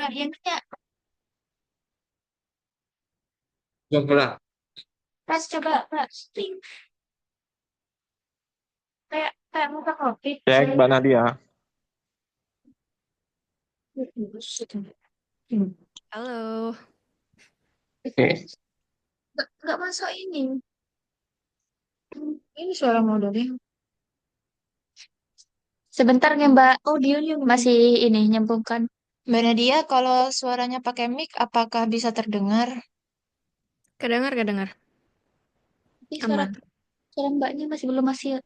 Yang nanya, Coba pas coba, Mbak. Kayak kayak muka kopi. cek Mbak Nadia. Hmm. Halo, Oke. Nggak masuk ini. Ini suara modalnya. Sebentar nih Mbak, audionya masih ini nyambungkan. Mbak Nadia, kalau suaranya pakai mic, apakah bisa terdengar? kedengar kedengar, Tapi aman. suara Mbaknya masih belum masuk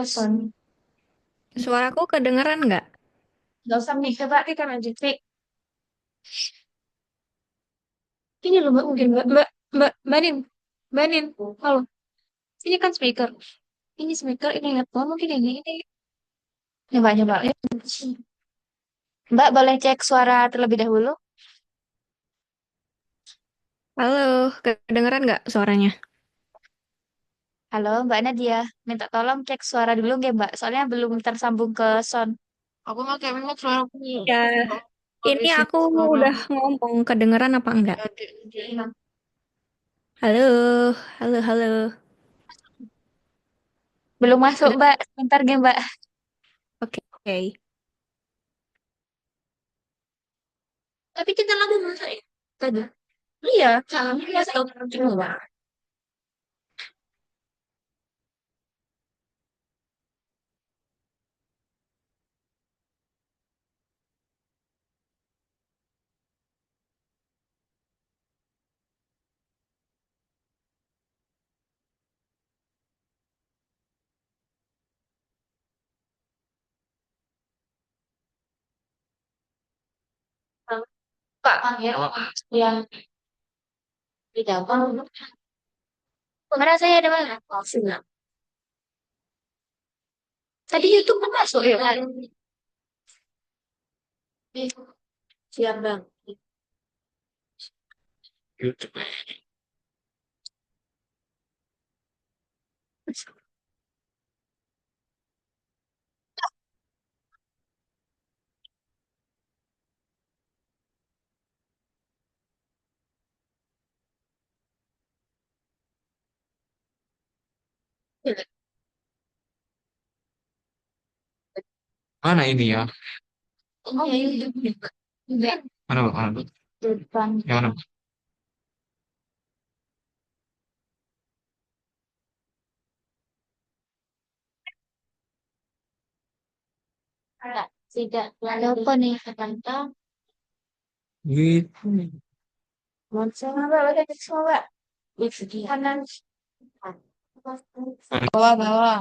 ke sound. Suaraku kedengeran nggak? Nggak usah mic, coba kita lanjut mic. Ini loh Mbak, mungkin Mbak Nin, Mbak Nin, halo. Ini kan speaker, ini laptop, mungkin ini. Coba coba. Mbak boleh cek suara terlebih dahulu. Halo, kedengeran nggak suaranya? Halo Mbak Nadia, minta tolong cek suara dulu nggak Mbak? Soalnya belum tersambung ke sound. Aku mau kayak minta suara aku. Ya, ini Habis aku suara udah ngomong kedengeran apa enggak? adik. Halo, halo, halo. Belum masuk Keden- Mbak, sebentar nggak Mbak? Oke, oke. Tapi kita lagi masak ya? Tadi. Iya, kami masak cuma. Pak, ya, yang di dapur. Kemana saya ada mana? Sudah. Tadi YouTube kan masuk ya? Siap bang. YouTube. Mana ini ya? Oh ya YouTube. Enggak. Mana Mbak? Mana Mbak? Depan. Yang mana? Enggak. Tidak. Ada apa nih? Kantong. Gitu. Monster Mbak, ada semua Mbak. Di segi kanan. Mana? Bawah, bawah.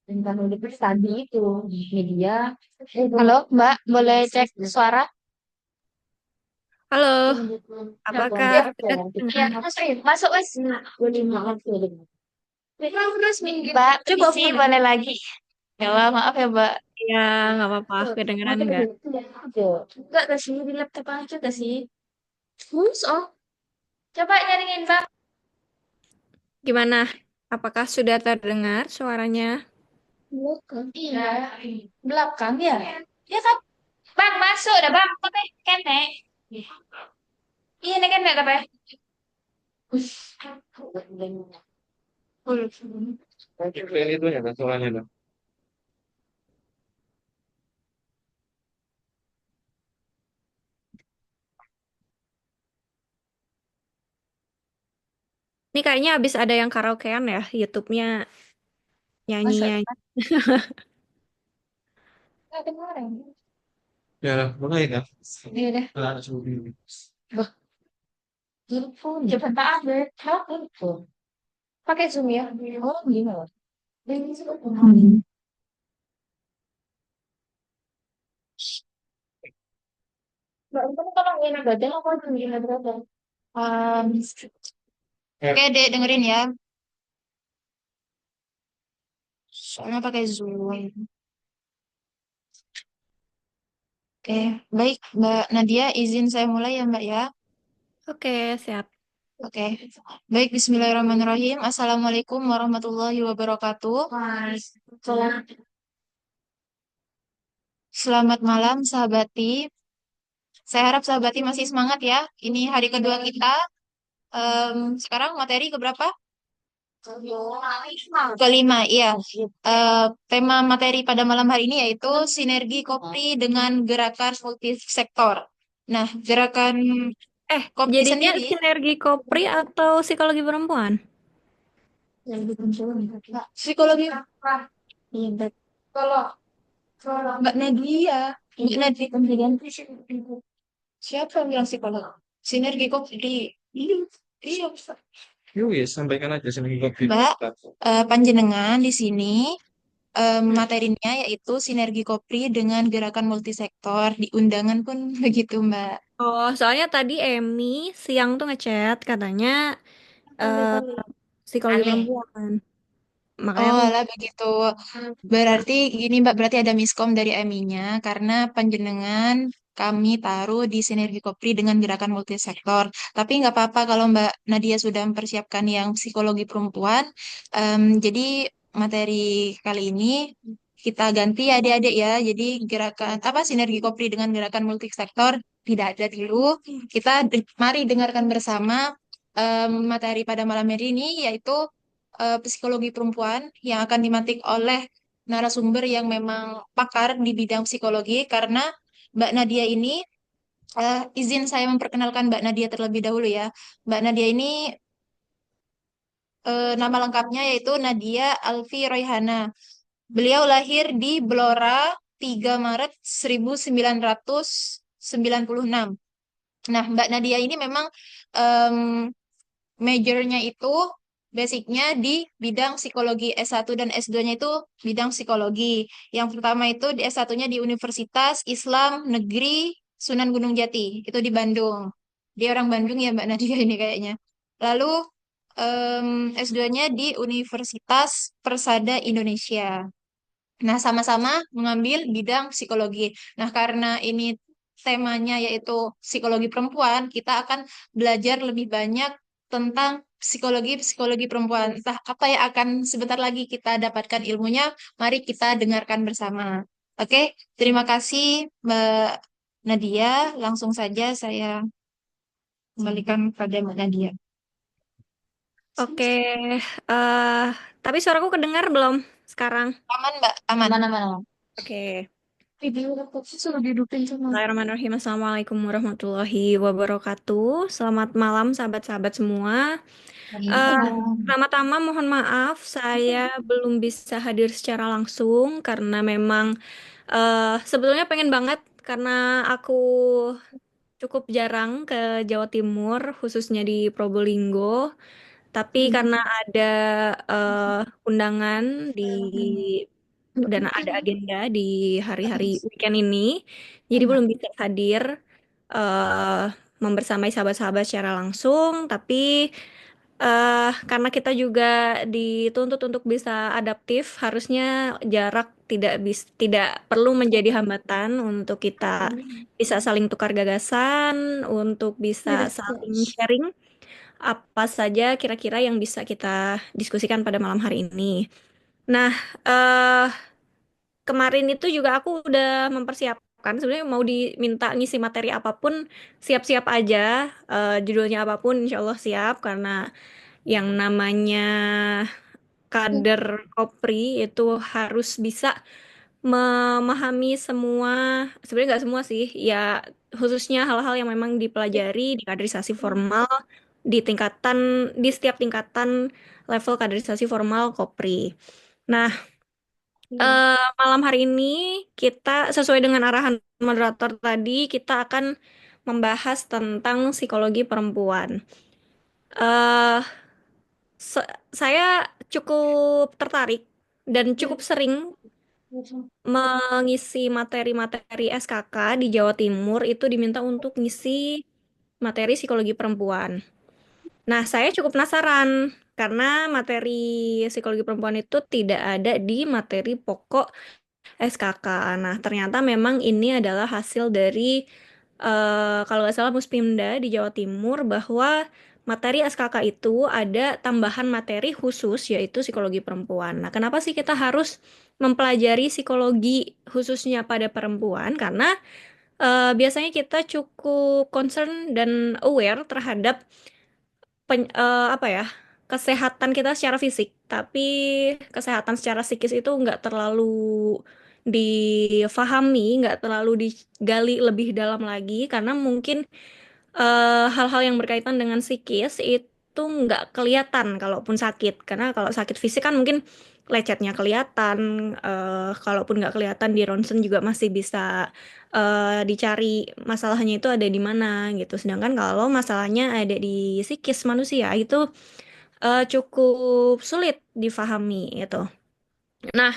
Tentang udah tadi itu media. Halo, Mbak, boleh cek suara? Halo, Ya, apakah sudah ya, kedengaran? masuk Mas. Boleh maaf ya. Mbak, coba sih boleh lagi. Ya, maaf ya, Mbak. Ya, nggak apa-apa, kedengeran nggak? Enggak ke sini di laptop aja ke sih. Oh, coba nyaringin, Mbak. Gimana? Apakah sudah terdengar suaranya? Belakang. Iya. Belakang ya. Ya kan? Bang, masuk dah, Bang. Tapi kene. Iya, nih kene tapi. Yang itu ya, suaranya dong. Ini kayaknya habis ada yang karaokean ya, YouTube-nya Masuk. nyanyi-nyanyi. Ada orang. Ya lah, mulai ya. Iya deh. Nah, sudah. Bah, telepon. Coba tak ada. Telepon. Pakai Zoom ya. Oh, gimana? Hmm. Mbak, kamu kalau ngeliat badan aku akan ngeliat badan. Um, Ya. Oke, Dek, dengerin ya. Soalnya pakai Zoom. Oke, baik, Mbak Nadia, izin saya mulai ya, Mbak ya. Oke, siap. Oke, baik, Bismillahirrahmanirrahim. Assalamualaikum warahmatullahi wabarakatuh. Waalaikumsalam. Selamat malam, sahabati. Saya harap sahabati masih semangat ya. Ini hari kedua kita. Sekarang materi keberapa? Kelima, iya. Tema materi pada malam hari ini yaitu sinergi Kopri dengan gerakan multisektor. Nah, gerakan Kopri Jadinya sendiri. sinergi Kopri atau psikologi perempuan? Psikologi. Iya, Kalau Mbak Nadia, Mbak Nadia, siapa yang bilang psikolog? Sinergi Kopri. Iya, iya. Yuk, sampaikan aja sendiri kopi. Mbak, panjenengan di sini materinya yaitu sinergi Kopri dengan gerakan multisektor. Di undangan pun begitu, Mbak. Oh, soalnya tadi Emmy siang tuh ngechat katanya eh, psikologi Aneh. perempuan. Makanya Oh, aku alah begitu. Berarti gini, Mbak, berarti ada miskom dari Eminya karena panjenengan kami taruh di sinergi Kopri dengan gerakan multisektor. Tapi nggak apa-apa kalau Mbak Nadia sudah mempersiapkan yang psikologi perempuan. Jadi materi kali ini kita ganti ya adik-adik ya. Jadi gerakan apa sinergi Kopri dengan gerakan multisektor tidak ada dulu. Kita mari dengarkan bersama materi pada malam hari ini yaitu psikologi perempuan yang akan dimatik oleh narasumber yang memang pakar di bidang psikologi karena Mbak Nadia ini izin saya memperkenalkan Mbak Nadia terlebih dahulu ya. Mbak Nadia ini nama lengkapnya yaitu Nadia Alfi Royhana. Beliau lahir di Blora 3 Maret 1996. Nah, Mbak Nadia ini memang em, majornya itu basicnya di bidang psikologi S1 dan S2-nya itu bidang psikologi. Yang pertama itu di S1-nya di Universitas Islam Negeri Sunan Gunung Jati, itu di Bandung. Dia orang Bandung ya Mbak Nadia ini kayaknya. Lalu S2-nya di Universitas Persada Indonesia. Nah, sama-sama mengambil bidang psikologi. Nah, karena ini temanya yaitu psikologi perempuan, kita akan belajar lebih banyak tentang psikologi perempuan. Entah apa yang akan sebentar lagi kita dapatkan ilmunya, mari kita dengarkan bersama. Oke, terima kasih Mbak Nadia. Langsung saja saya kembalikan kepada Mbak Nadia. oke. eh tapi suaraku kedengar belum sekarang? Aman, Mbak? Aman. Aman, aman, aman. Oke. Video laptopnya suruh dihidupin sama. Bismillahirrahmanirrahim. Assalamualaikum warahmatullahi wabarakatuh. Selamat malam sahabat-sahabat semua. Eh, Pertama-tama mohon maaf saya belum bisa hadir secara langsung karena memang sebetulnya pengen banget karena aku cukup jarang ke Jawa Timur, khususnya di Probolinggo. Tapi karena ada undangan di dan ada agenda di hari-hari weekend ini, jadi belum bisa hadir eh membersamai sahabat-sahabat secara langsung. Tapi karena kita juga dituntut untuk bisa adaptif, harusnya jarak tidak perlu menjadi hambatan untuk kita bisa saling tukar gagasan, untuk bisa saling sharing apa saja kira-kira yang bisa kita diskusikan pada malam hari ini. Nah, eh kemarin itu juga aku udah mempersiapkan sebenarnya mau diminta ngisi materi apapun siap-siap aja. Judulnya apapun insya Allah siap karena yang namanya kader Kopri itu harus bisa memahami semua, sebenarnya nggak semua sih, ya khususnya hal-hal yang memang dipelajari di kaderisasi formal di tingkatan di setiap tingkatan level kaderisasi formal Kopri. Nah, malam hari ini kita sesuai dengan arahan moderator tadi, kita akan membahas tentang psikologi perempuan. eh saya cukup tertarik dan cukup sering mengisi materi-materi SKK di Jawa Timur itu diminta untuk ngisi materi psikologi perempuan. Nah, saya cukup penasaran karena materi psikologi perempuan itu tidak ada di materi pokok SKK. Nah, ternyata memang ini adalah hasil dari kalau nggak salah Muspimda di Jawa Timur bahwa materi SKK itu ada tambahan materi khusus yaitu psikologi perempuan. Nah, kenapa sih kita harus mempelajari psikologi khususnya pada perempuan? Karena biasanya kita cukup concern dan aware terhadap apa ya, kesehatan kita secara fisik, tapi kesehatan secara psikis itu nggak terlalu difahami, nggak terlalu digali lebih dalam lagi karena mungkin hal-hal yang berkaitan dengan psikis itu nggak kelihatan kalaupun sakit. Karena kalau sakit fisik kan mungkin lecetnya kelihatan, kalaupun nggak kelihatan di ronsen juga masih bisa dicari masalahnya itu ada di mana gitu. Sedangkan kalau masalahnya ada di psikis manusia itu cukup sulit difahami gitu. Nah,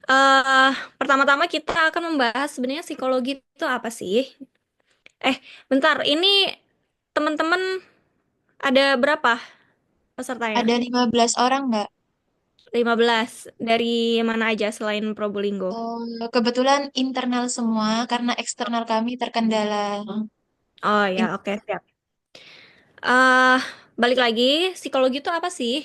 eh pertama-tama kita akan membahas sebenarnya psikologi itu apa sih? Eh, bentar, ini teman-teman ada berapa pesertanya? Ada 15 orang nggak? 15. Dari mana aja selain Probolinggo? Kebetulan internal semua karena eksternal kami terkendala. Oh ya, In- oke, siap. eh Balik lagi, psikologi itu apa sih?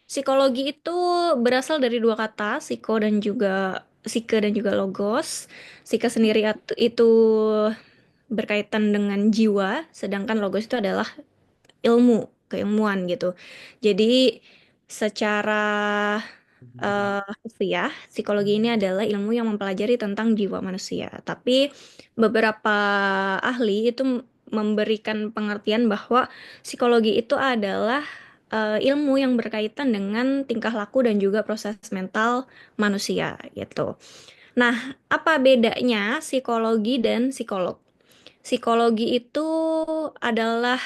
Psikologi itu berasal dari dua kata, psike dan juga logos. Psike sendiri itu berkaitan dengan jiwa, sedangkan logos itu adalah ilmu, keilmuan gitu. Jadi secara ya, psikologi ini adalah ilmu yang mempelajari tentang jiwa manusia. Tapi beberapa ahli itu memberikan pengertian bahwa psikologi itu adalah ilmu yang berkaitan dengan tingkah laku dan juga proses mental manusia gitu. Nah, apa bedanya psikologi dan psikolog? Psikologi itu adalah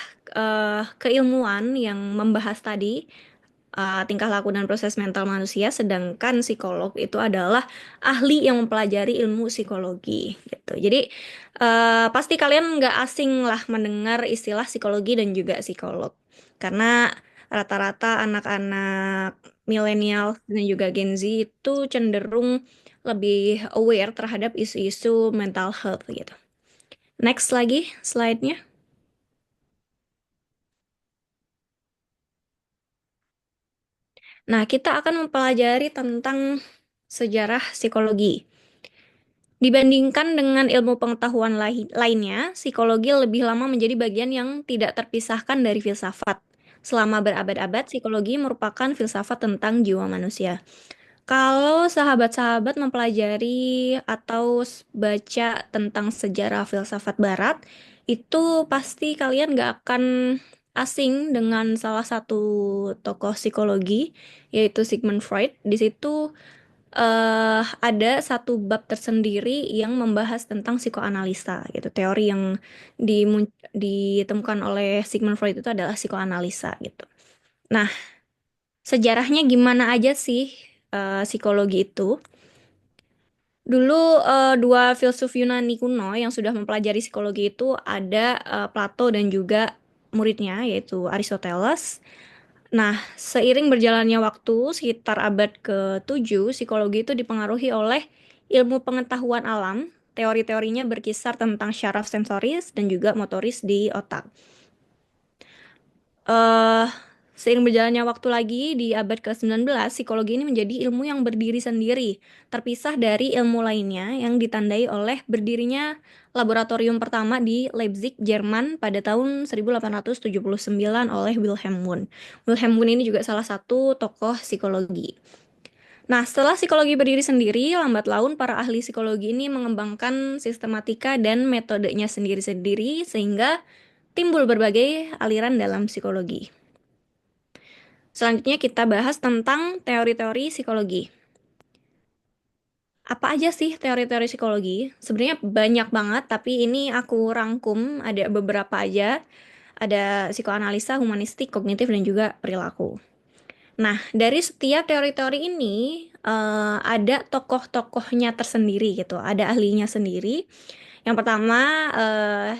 keilmuan yang membahas tadi tingkah laku dan proses mental manusia, sedangkan psikolog itu adalah ahli yang mempelajari ilmu psikologi gitu. Jadi pasti kalian nggak asing lah mendengar istilah psikologi dan juga psikolog, karena rata-rata anak-anak milenial dan juga Gen Z itu cenderung lebih aware terhadap isu-isu mental health gitu. Next lagi slide-nya. Nah, kita akan mempelajari tentang sejarah psikologi. Dibandingkan dengan ilmu pengetahuan lainnya, psikologi lebih lama menjadi bagian yang tidak terpisahkan dari filsafat. Selama berabad-abad, psikologi merupakan filsafat tentang jiwa manusia. Kalau sahabat-sahabat mempelajari atau baca tentang sejarah filsafat Barat, itu pasti kalian gak akan asing dengan salah satu tokoh psikologi, yaitu Sigmund Freud. Di situ ada satu bab tersendiri yang membahas tentang psikoanalisa gitu. Teori yang ditemukan oleh Sigmund Freud itu adalah psikoanalisa gitu. Nah, sejarahnya gimana aja sih psikologi itu? Dulu dua filsuf Yunani kuno yang sudah mempelajari psikologi itu ada Plato dan juga muridnya yaitu Aristoteles. Nah, seiring berjalannya waktu, sekitar abad ke-7, psikologi itu dipengaruhi oleh ilmu pengetahuan alam. Teori-teorinya berkisar tentang syaraf sensoris dan juga motoris di otak. eh Seiring berjalannya waktu lagi, di abad ke-19, psikologi ini menjadi ilmu yang berdiri sendiri, terpisah dari ilmu lainnya yang ditandai oleh berdirinya laboratorium pertama di Leipzig, Jerman pada tahun 1879 oleh Wilhelm Wundt. Wilhelm Wundt ini juga salah satu tokoh psikologi. Nah, setelah psikologi berdiri sendiri, lambat laun para ahli psikologi ini mengembangkan sistematika dan metodenya sendiri-sendiri sehingga timbul berbagai aliran dalam psikologi. Selanjutnya kita bahas tentang teori-teori psikologi. Apa aja sih teori-teori psikologi? Sebenarnya banyak banget, tapi ini aku rangkum ada beberapa aja. Ada psikoanalisa, humanistik, kognitif, dan juga perilaku. Nah, dari setiap teori-teori ini ada tokoh-tokohnya tersendiri gitu, ada ahlinya sendiri. Yang pertama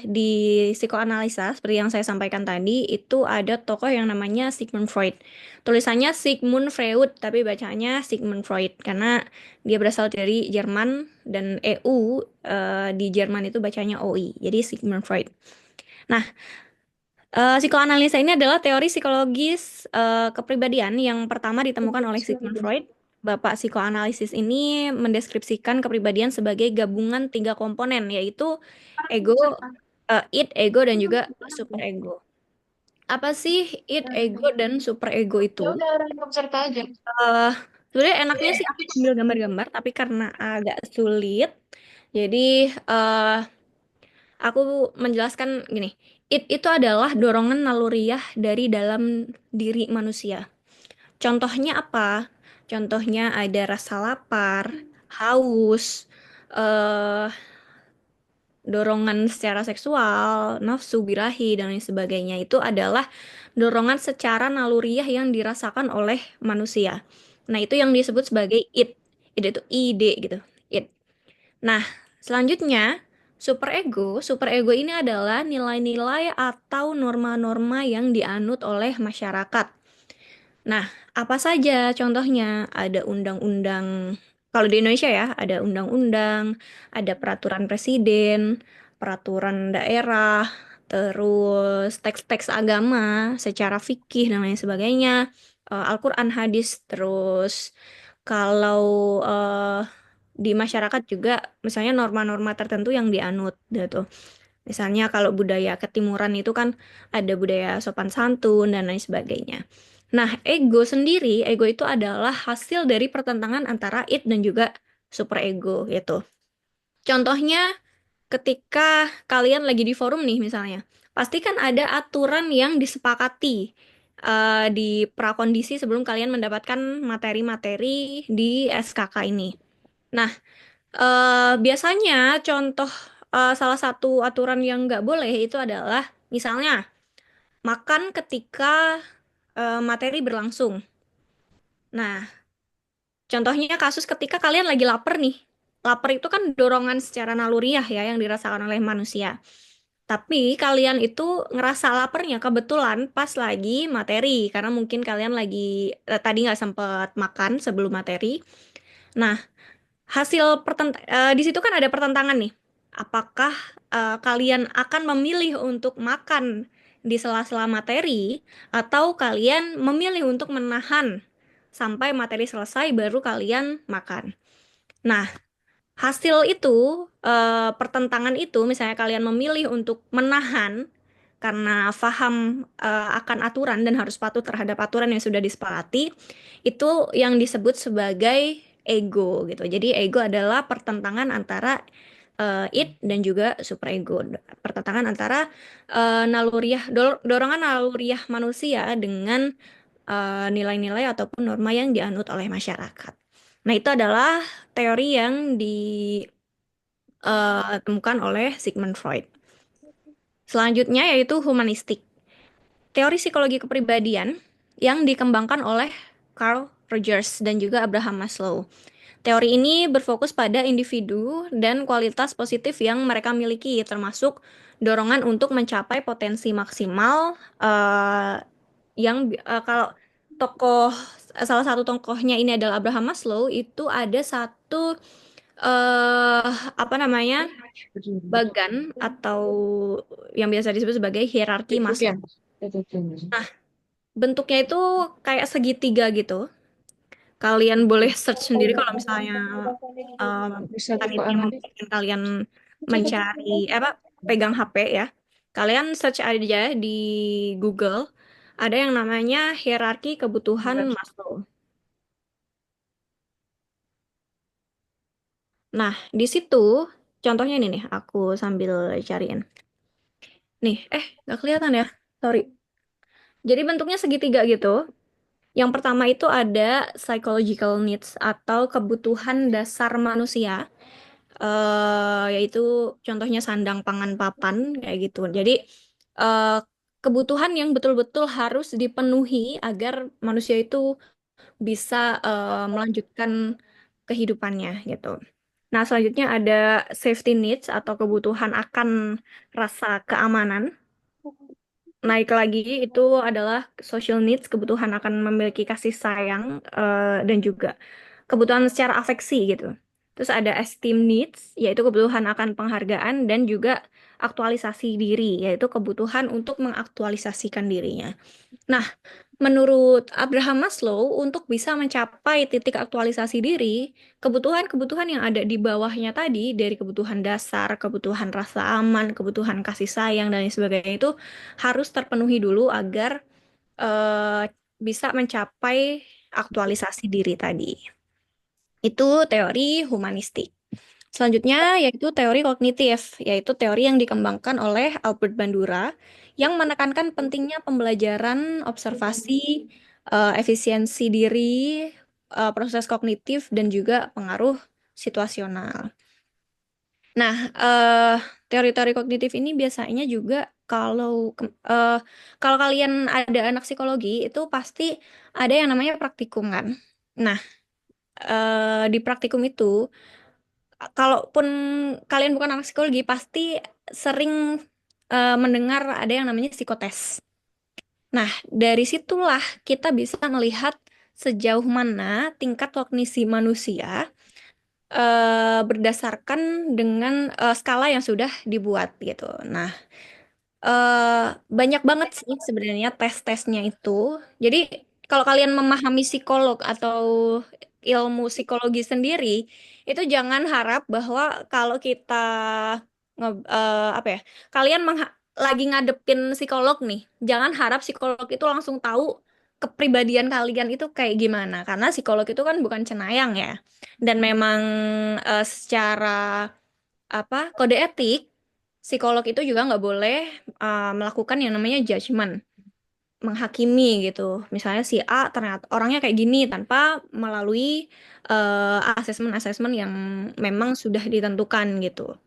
di psikoanalisa seperti yang saya sampaikan tadi itu ada tokoh yang namanya Sigmund Freud. Tulisannya Sigmund Freud tapi bacanya Sigmund Freud karena dia berasal dari Jerman dan di Jerman itu bacanya OI. Jadi Sigmund Freud. Nah, Psikoanalisa ini adalah teori psikologis kepribadian yang pertama ditemukan oleh Sigmund Freud. Bapak psikoanalisis ini mendeskripsikan kepribadian sebagai gabungan tiga komponen, yaitu ego, id, ego, dan juga superego. Apa sih id, ego, dan superego itu? Ya udah orang peserta aja. Eh, Sebenarnya enaknya sih aku ambil gambar-gambar, tapi karena agak sulit, jadi eh, aku menjelaskan gini. Id itu adalah dorongan naluriah dari dalam diri manusia. Contohnya apa? Contohnya ada rasa lapar, haus, eh, dorongan secara seksual, nafsu, birahi, dan lain sebagainya. Itu adalah dorongan secara naluriah yang dirasakan oleh manusia. Nah, itu yang disebut sebagai id. Id itu id gitu. Id. Nah, selanjutnya superego ini adalah nilai-nilai atau norma-norma yang dianut oleh masyarakat. Nah, apa saja contohnya? Ada undang-undang, kalau di Indonesia ya, ada undang-undang, ada peraturan presiden, peraturan daerah, terus teks-teks agama secara fikih dan lain sebagainya, Al-Quran, hadis, terus kalau di masyarakat juga misalnya norma-norma tertentu yang dianut gitu. Misalnya kalau budaya ketimuran itu kan ada budaya sopan santun dan lain sebagainya. Nah, ego sendiri, ego itu adalah hasil dari pertentangan antara id dan juga superego gitu. Contohnya ketika kalian lagi di forum nih misalnya, pasti kan ada aturan yang disepakati di prakondisi sebelum kalian mendapatkan materi-materi di SKK ini. Nah, biasanya contoh salah satu aturan yang nggak boleh itu adalah misalnya makan ketika materi berlangsung. Nah, contohnya kasus ketika kalian lagi lapar nih. Lapar itu kan dorongan secara naluriah ya yang dirasakan oleh manusia. Tapi kalian itu ngerasa laparnya kebetulan pas lagi materi karena mungkin kalian lagi tadi nggak sempet makan sebelum materi. Nah, di situ kan ada pertentangan nih. Apakah kalian akan memilih untuk makan di sela-sela materi atau kalian memilih untuk menahan sampai materi selesai baru kalian makan? Nah, hasil itu, pertentangan itu, misalnya kalian memilih untuk menahan karena paham akan aturan dan harus patuh terhadap aturan yang sudah disepakati, itu yang disebut sebagai ego gitu. Jadi ego adalah pertentangan antara id dan juga superego. Pertentangan antara dorongan naluriah manusia dengan nilai-nilai ataupun norma yang dianut oleh masyarakat. Nah, itu adalah teori yang ditemukan oleh Sigmund Freud. Selanjutnya yaitu humanistik. Teori psikologi kepribadian yang dikembangkan oleh Carl Rogers dan juga Abraham Maslow. Teori ini berfokus pada individu dan kualitas positif yang mereka miliki, termasuk dorongan untuk mencapai potensi maksimal kalau tokoh salah satu tokohnya ini adalah Abraham Maslow, itu ada satu apa namanya bagan atau yang biasa disebut sebagai hierarki Maslow. Nah, bentuknya itu kayak segitiga gitu. Kalian boleh search sendiri kalau misalnya um, Bisa panitia Pak nanti. memungkinkan kalian mencari apa pegang HP ya. Kalian search aja di Google. Ada yang namanya hierarki kebutuhan Maslow. Nah, di situ contohnya ini nih, aku sambil cariin. Nih, nggak kelihatan ya? Sorry. Jadi bentuknya segitiga gitu. Yang pertama itu ada psychological needs atau kebutuhan dasar manusia, yaitu contohnya sandang, pangan, papan, kayak gitu. Jadi eh, kebutuhan yang betul-betul harus dipenuhi agar manusia itu bisa melanjutkan kehidupannya gitu. Nah, selanjutnya ada safety needs atau kebutuhan akan rasa keamanan. Naik lagi itu adalah social needs, kebutuhan akan memiliki kasih sayang dan juga kebutuhan secara afeksi gitu. Terus ada esteem needs, yaitu kebutuhan akan penghargaan dan juga aktualisasi diri, yaitu kebutuhan untuk mengaktualisasikan dirinya. Nah, menurut Abraham Maslow, untuk bisa mencapai titik aktualisasi diri, kebutuhan-kebutuhan yang ada di bawahnya tadi, dari kebutuhan dasar, kebutuhan rasa aman, kebutuhan kasih sayang, dan lain sebagainya itu harus terpenuhi dulu agar eh, bisa mencapai aktualisasi diri tadi. Itu teori humanistik. Selanjutnya yaitu teori kognitif, yaitu teori yang dikembangkan oleh Albert Bandura yang menekankan pentingnya pembelajaran, observasi, efisiensi diri, proses kognitif, dan juga pengaruh situasional. Nah, teori-teori kognitif ini biasanya juga eh, kalau kalian ada anak psikologi itu pasti ada yang namanya praktikum kan. Nah, di praktikum itu kalaupun kalian bukan anak psikologi, pasti sering mendengar ada yang namanya psikotes. Nah, dari situlah kita bisa melihat sejauh mana tingkat kognisi manusia berdasarkan dengan skala yang sudah dibuat gitu. Nah, eh banyak banget sih sebenarnya tes-tesnya itu. Jadi kalau kalian memahami psikolog atau ilmu psikologi sendiri, itu jangan harap bahwa kalau kita apa ya, kalian lagi ngadepin psikolog nih, jangan harap psikolog itu langsung tahu kepribadian kalian itu kayak gimana, karena psikolog itu kan bukan cenayang ya. Dan memang secara apa kode etik psikolog itu juga nggak boleh melakukan yang namanya judgment, menghakimi gitu. Misalnya si A ternyata orangnya kayak gini tanpa melalui asesmen-asesmen yang memang sudah ditentukan gitu.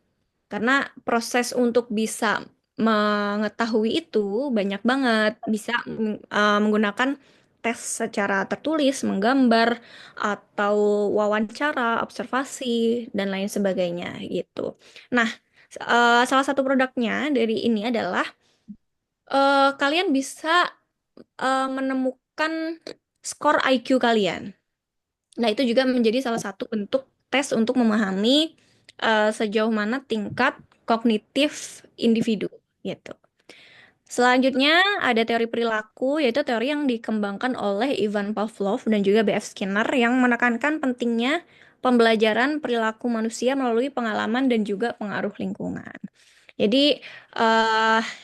Karena proses untuk bisa mengetahui itu banyak banget. Bisa menggunakan tes secara tertulis, menggambar, atau wawancara, observasi, dan lain sebagainya gitu. Nah, salah satu produknya dari ini adalah kalian bisa menemukan skor IQ kalian. Nah, itu juga menjadi salah satu bentuk tes untuk memahami sejauh mana tingkat kognitif individu gitu. Selanjutnya ada teori perilaku, yaitu teori yang dikembangkan oleh Ivan Pavlov dan juga B.F. Skinner yang menekankan pentingnya pembelajaran perilaku manusia melalui pengalaman dan juga pengaruh lingkungan. Jadi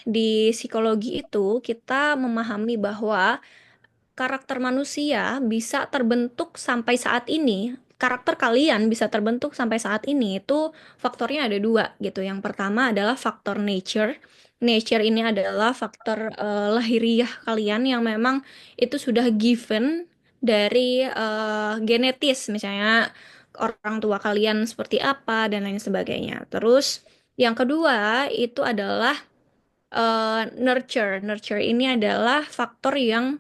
di psikologi itu kita memahami bahwa karakter manusia bisa terbentuk sampai saat ini, karakter kalian bisa terbentuk sampai saat ini itu faktornya ada dua gitu. Yang pertama adalah faktor nature. Nature ini adalah faktor lahiriah kalian yang memang itu sudah given dari genetis, misalnya orang tua kalian seperti apa dan lain sebagainya. Terus yang kedua itu adalah nurture. Nurture ini adalah faktor yang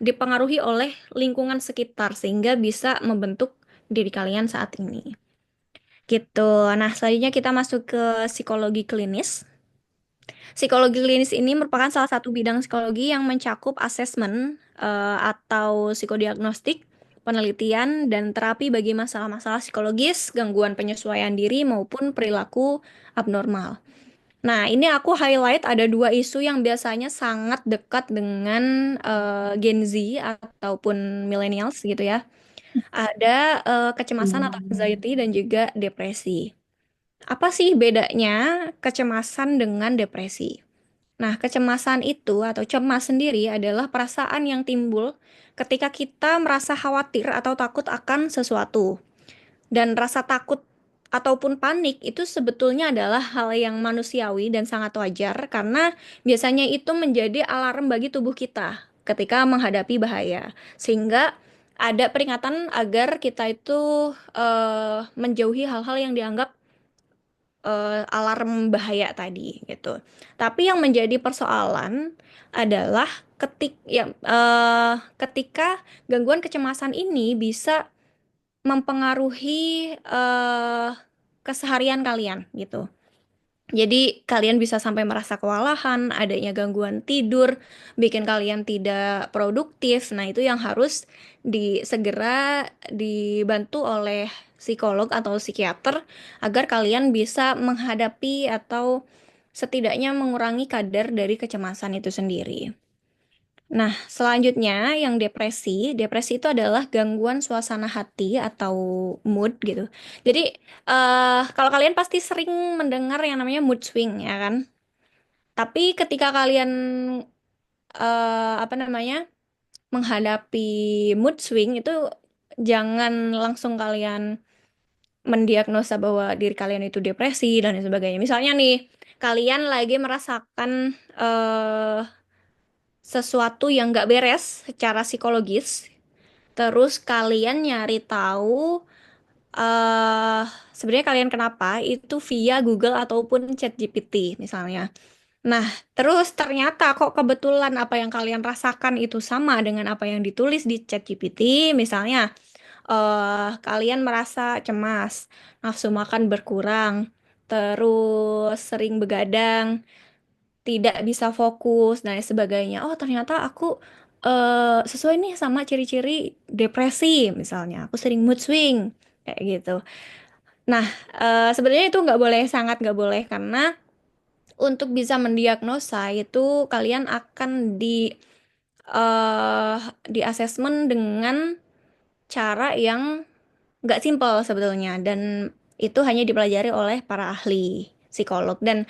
dipengaruhi oleh lingkungan sekitar sehingga bisa membentuk diri kalian saat ini. Gitu. Nah, selanjutnya kita masuk ke psikologi klinis. Psikologi klinis ini merupakan salah satu bidang psikologi yang mencakup asesmen atau psikodiagnostik, penelitian, dan terapi bagi masalah-masalah psikologis, gangguan penyesuaian diri maupun perilaku abnormal. Nah, ini aku highlight ada dua isu yang biasanya sangat dekat dengan Gen Z ataupun millennials gitu ya. Ada kecemasan atau anxiety dan juga depresi. Apa sih bedanya kecemasan dengan depresi? Nah, kecemasan itu atau cemas sendiri adalah perasaan yang timbul ketika kita merasa khawatir atau takut akan sesuatu. Dan rasa takut ataupun panik itu sebetulnya adalah hal yang manusiawi dan sangat wajar karena biasanya itu menjadi alarm bagi tubuh kita ketika menghadapi bahaya. Sehingga ada peringatan agar kita itu menjauhi hal-hal yang dianggap alarm bahaya tadi gitu. Tapi yang menjadi persoalan adalah ketika gangguan kecemasan ini bisa mempengaruhi keseharian kalian gitu. Jadi kalian bisa sampai merasa kewalahan, adanya gangguan tidur, bikin kalian tidak produktif. Nah, itu yang harus segera dibantu oleh psikolog atau psikiater agar kalian bisa menghadapi atau setidaknya mengurangi kadar dari kecemasan itu sendiri. Nah, selanjutnya yang depresi. Depresi itu adalah gangguan suasana hati atau mood gitu. Jadi, kalau kalian pasti sering mendengar yang namanya mood swing, ya kan? Tapi ketika kalian apa namanya menghadapi mood swing itu jangan langsung kalian mendiagnosa bahwa diri kalian itu depresi dan lain sebagainya. Misalnya nih, kalian lagi merasakan sesuatu yang nggak beres secara psikologis, terus kalian nyari tahu eh sebenarnya kalian kenapa itu via Google ataupun ChatGPT misalnya. Nah, terus ternyata kok kebetulan apa yang kalian rasakan itu sama dengan apa yang ditulis di ChatGPT. Misalnya, kalian merasa cemas, nafsu makan berkurang, terus sering begadang, tidak bisa fokus, dan lain sebagainya. Oh, ternyata aku sesuai nih sama ciri-ciri depresi, misalnya. Aku sering mood swing, kayak gitu. Nah, sebenarnya itu nggak boleh, sangat nggak boleh, karena untuk bisa mendiagnosa itu kalian akan eh di asesmen dengan cara yang nggak simpel sebetulnya, dan itu hanya dipelajari oleh para ahli psikolog. Dan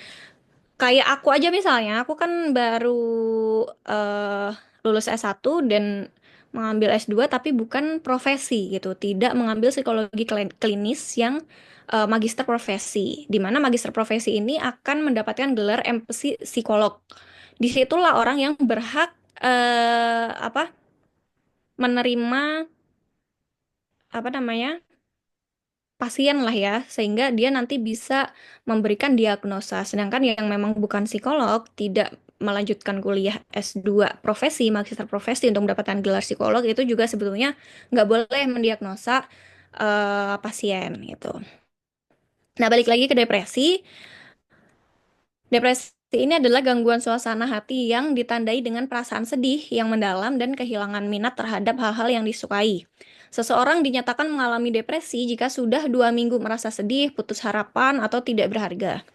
kayak aku aja misalnya, aku kan baru eh lulus S1 dan mengambil S2 tapi bukan profesi gitu, tidak mengambil psikologi klinis yang magister profesi, di mana magister profesi ini akan mendapatkan gelar MPsi psikolog. Disitulah orang yang berhak apa menerima apa namanya pasien lah ya, sehingga dia nanti bisa memberikan diagnosa. Sedangkan yang memang bukan psikolog, tidak melanjutkan kuliah S2 profesi, magister profesi untuk mendapatkan gelar psikolog itu juga sebetulnya nggak boleh mendiagnosa pasien gitu. Nah, balik lagi ke depresi. Depresi ini adalah gangguan suasana hati yang ditandai dengan perasaan sedih yang mendalam dan kehilangan minat terhadap hal-hal yang disukai. Seseorang dinyatakan mengalami depresi jika sudah 2 minggu merasa sedih, putus harapan, atau tidak berharga.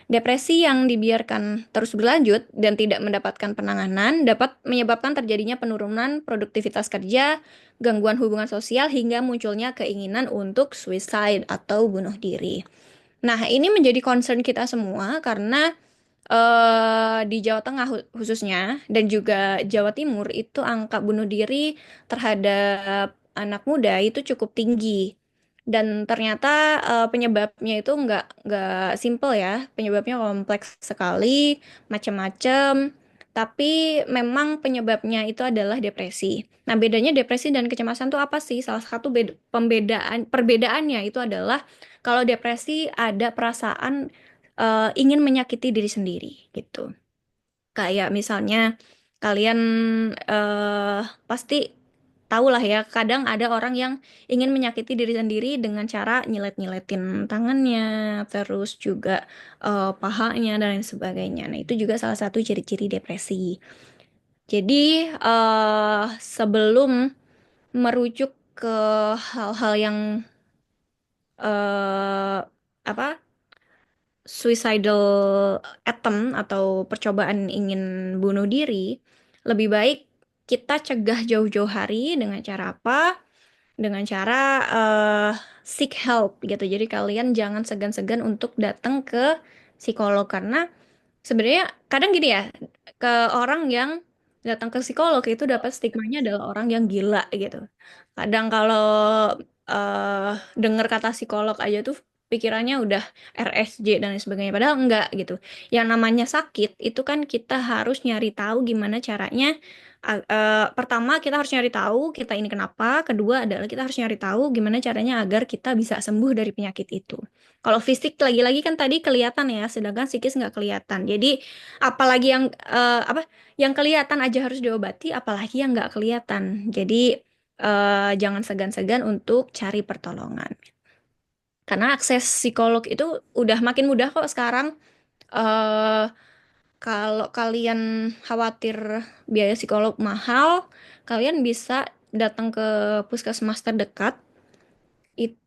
Depresi yang dibiarkan terus berlanjut dan tidak mendapatkan penanganan dapat menyebabkan terjadinya penurunan produktivitas kerja, gangguan hubungan sosial, hingga munculnya keinginan untuk suicide atau bunuh diri. Nah, ini menjadi concern kita semua karena di Jawa Tengah khususnya dan juga Jawa Timur itu angka bunuh diri terhadap anak muda itu cukup tinggi. Dan ternyata penyebabnya itu nggak simple ya, penyebabnya kompleks sekali, macam-macam. Tapi memang penyebabnya itu adalah depresi. Nah, bedanya depresi dan kecemasan itu apa sih? Salah satu perbedaannya itu adalah kalau depresi ada perasaan ingin menyakiti diri sendiri gitu. Kayak misalnya kalian pasti tahu lah ya, kadang ada orang yang ingin menyakiti diri sendiri dengan cara nyilet-nyiletin tangannya, terus juga pahanya dan lain sebagainya. Nah, itu juga salah satu ciri-ciri depresi. Jadi sebelum merujuk ke hal-hal yang eh apa suicidal attempt atau percobaan ingin bunuh diri, lebih baik kita cegah jauh-jauh hari dengan cara apa? Dengan cara seek help gitu. Jadi kalian jangan segan-segan untuk datang ke psikolog, karena sebenarnya kadang gini ya, ke orang yang datang ke psikolog itu dapat stigmanya adalah orang yang gila gitu. Kadang kalau dengar kata psikolog aja tuh pikirannya udah RSJ dan lain sebagainya. Padahal enggak gitu. Yang namanya sakit itu kan kita harus nyari tahu gimana caranya. Pertama kita harus nyari tahu kita ini kenapa. Kedua adalah kita harus nyari tahu gimana caranya agar kita bisa sembuh dari penyakit itu. Kalau fisik lagi-lagi kan tadi kelihatan ya, sedangkan psikis nggak kelihatan. Jadi apalagi yang apa yang kelihatan aja harus diobati, apalagi yang nggak kelihatan. Jadi jangan segan-segan untuk cari pertolongan. Karena akses psikolog itu udah makin mudah kok sekarang. eh Kalau kalian khawatir biaya psikolog mahal, kalian bisa datang ke puskesmas terdekat.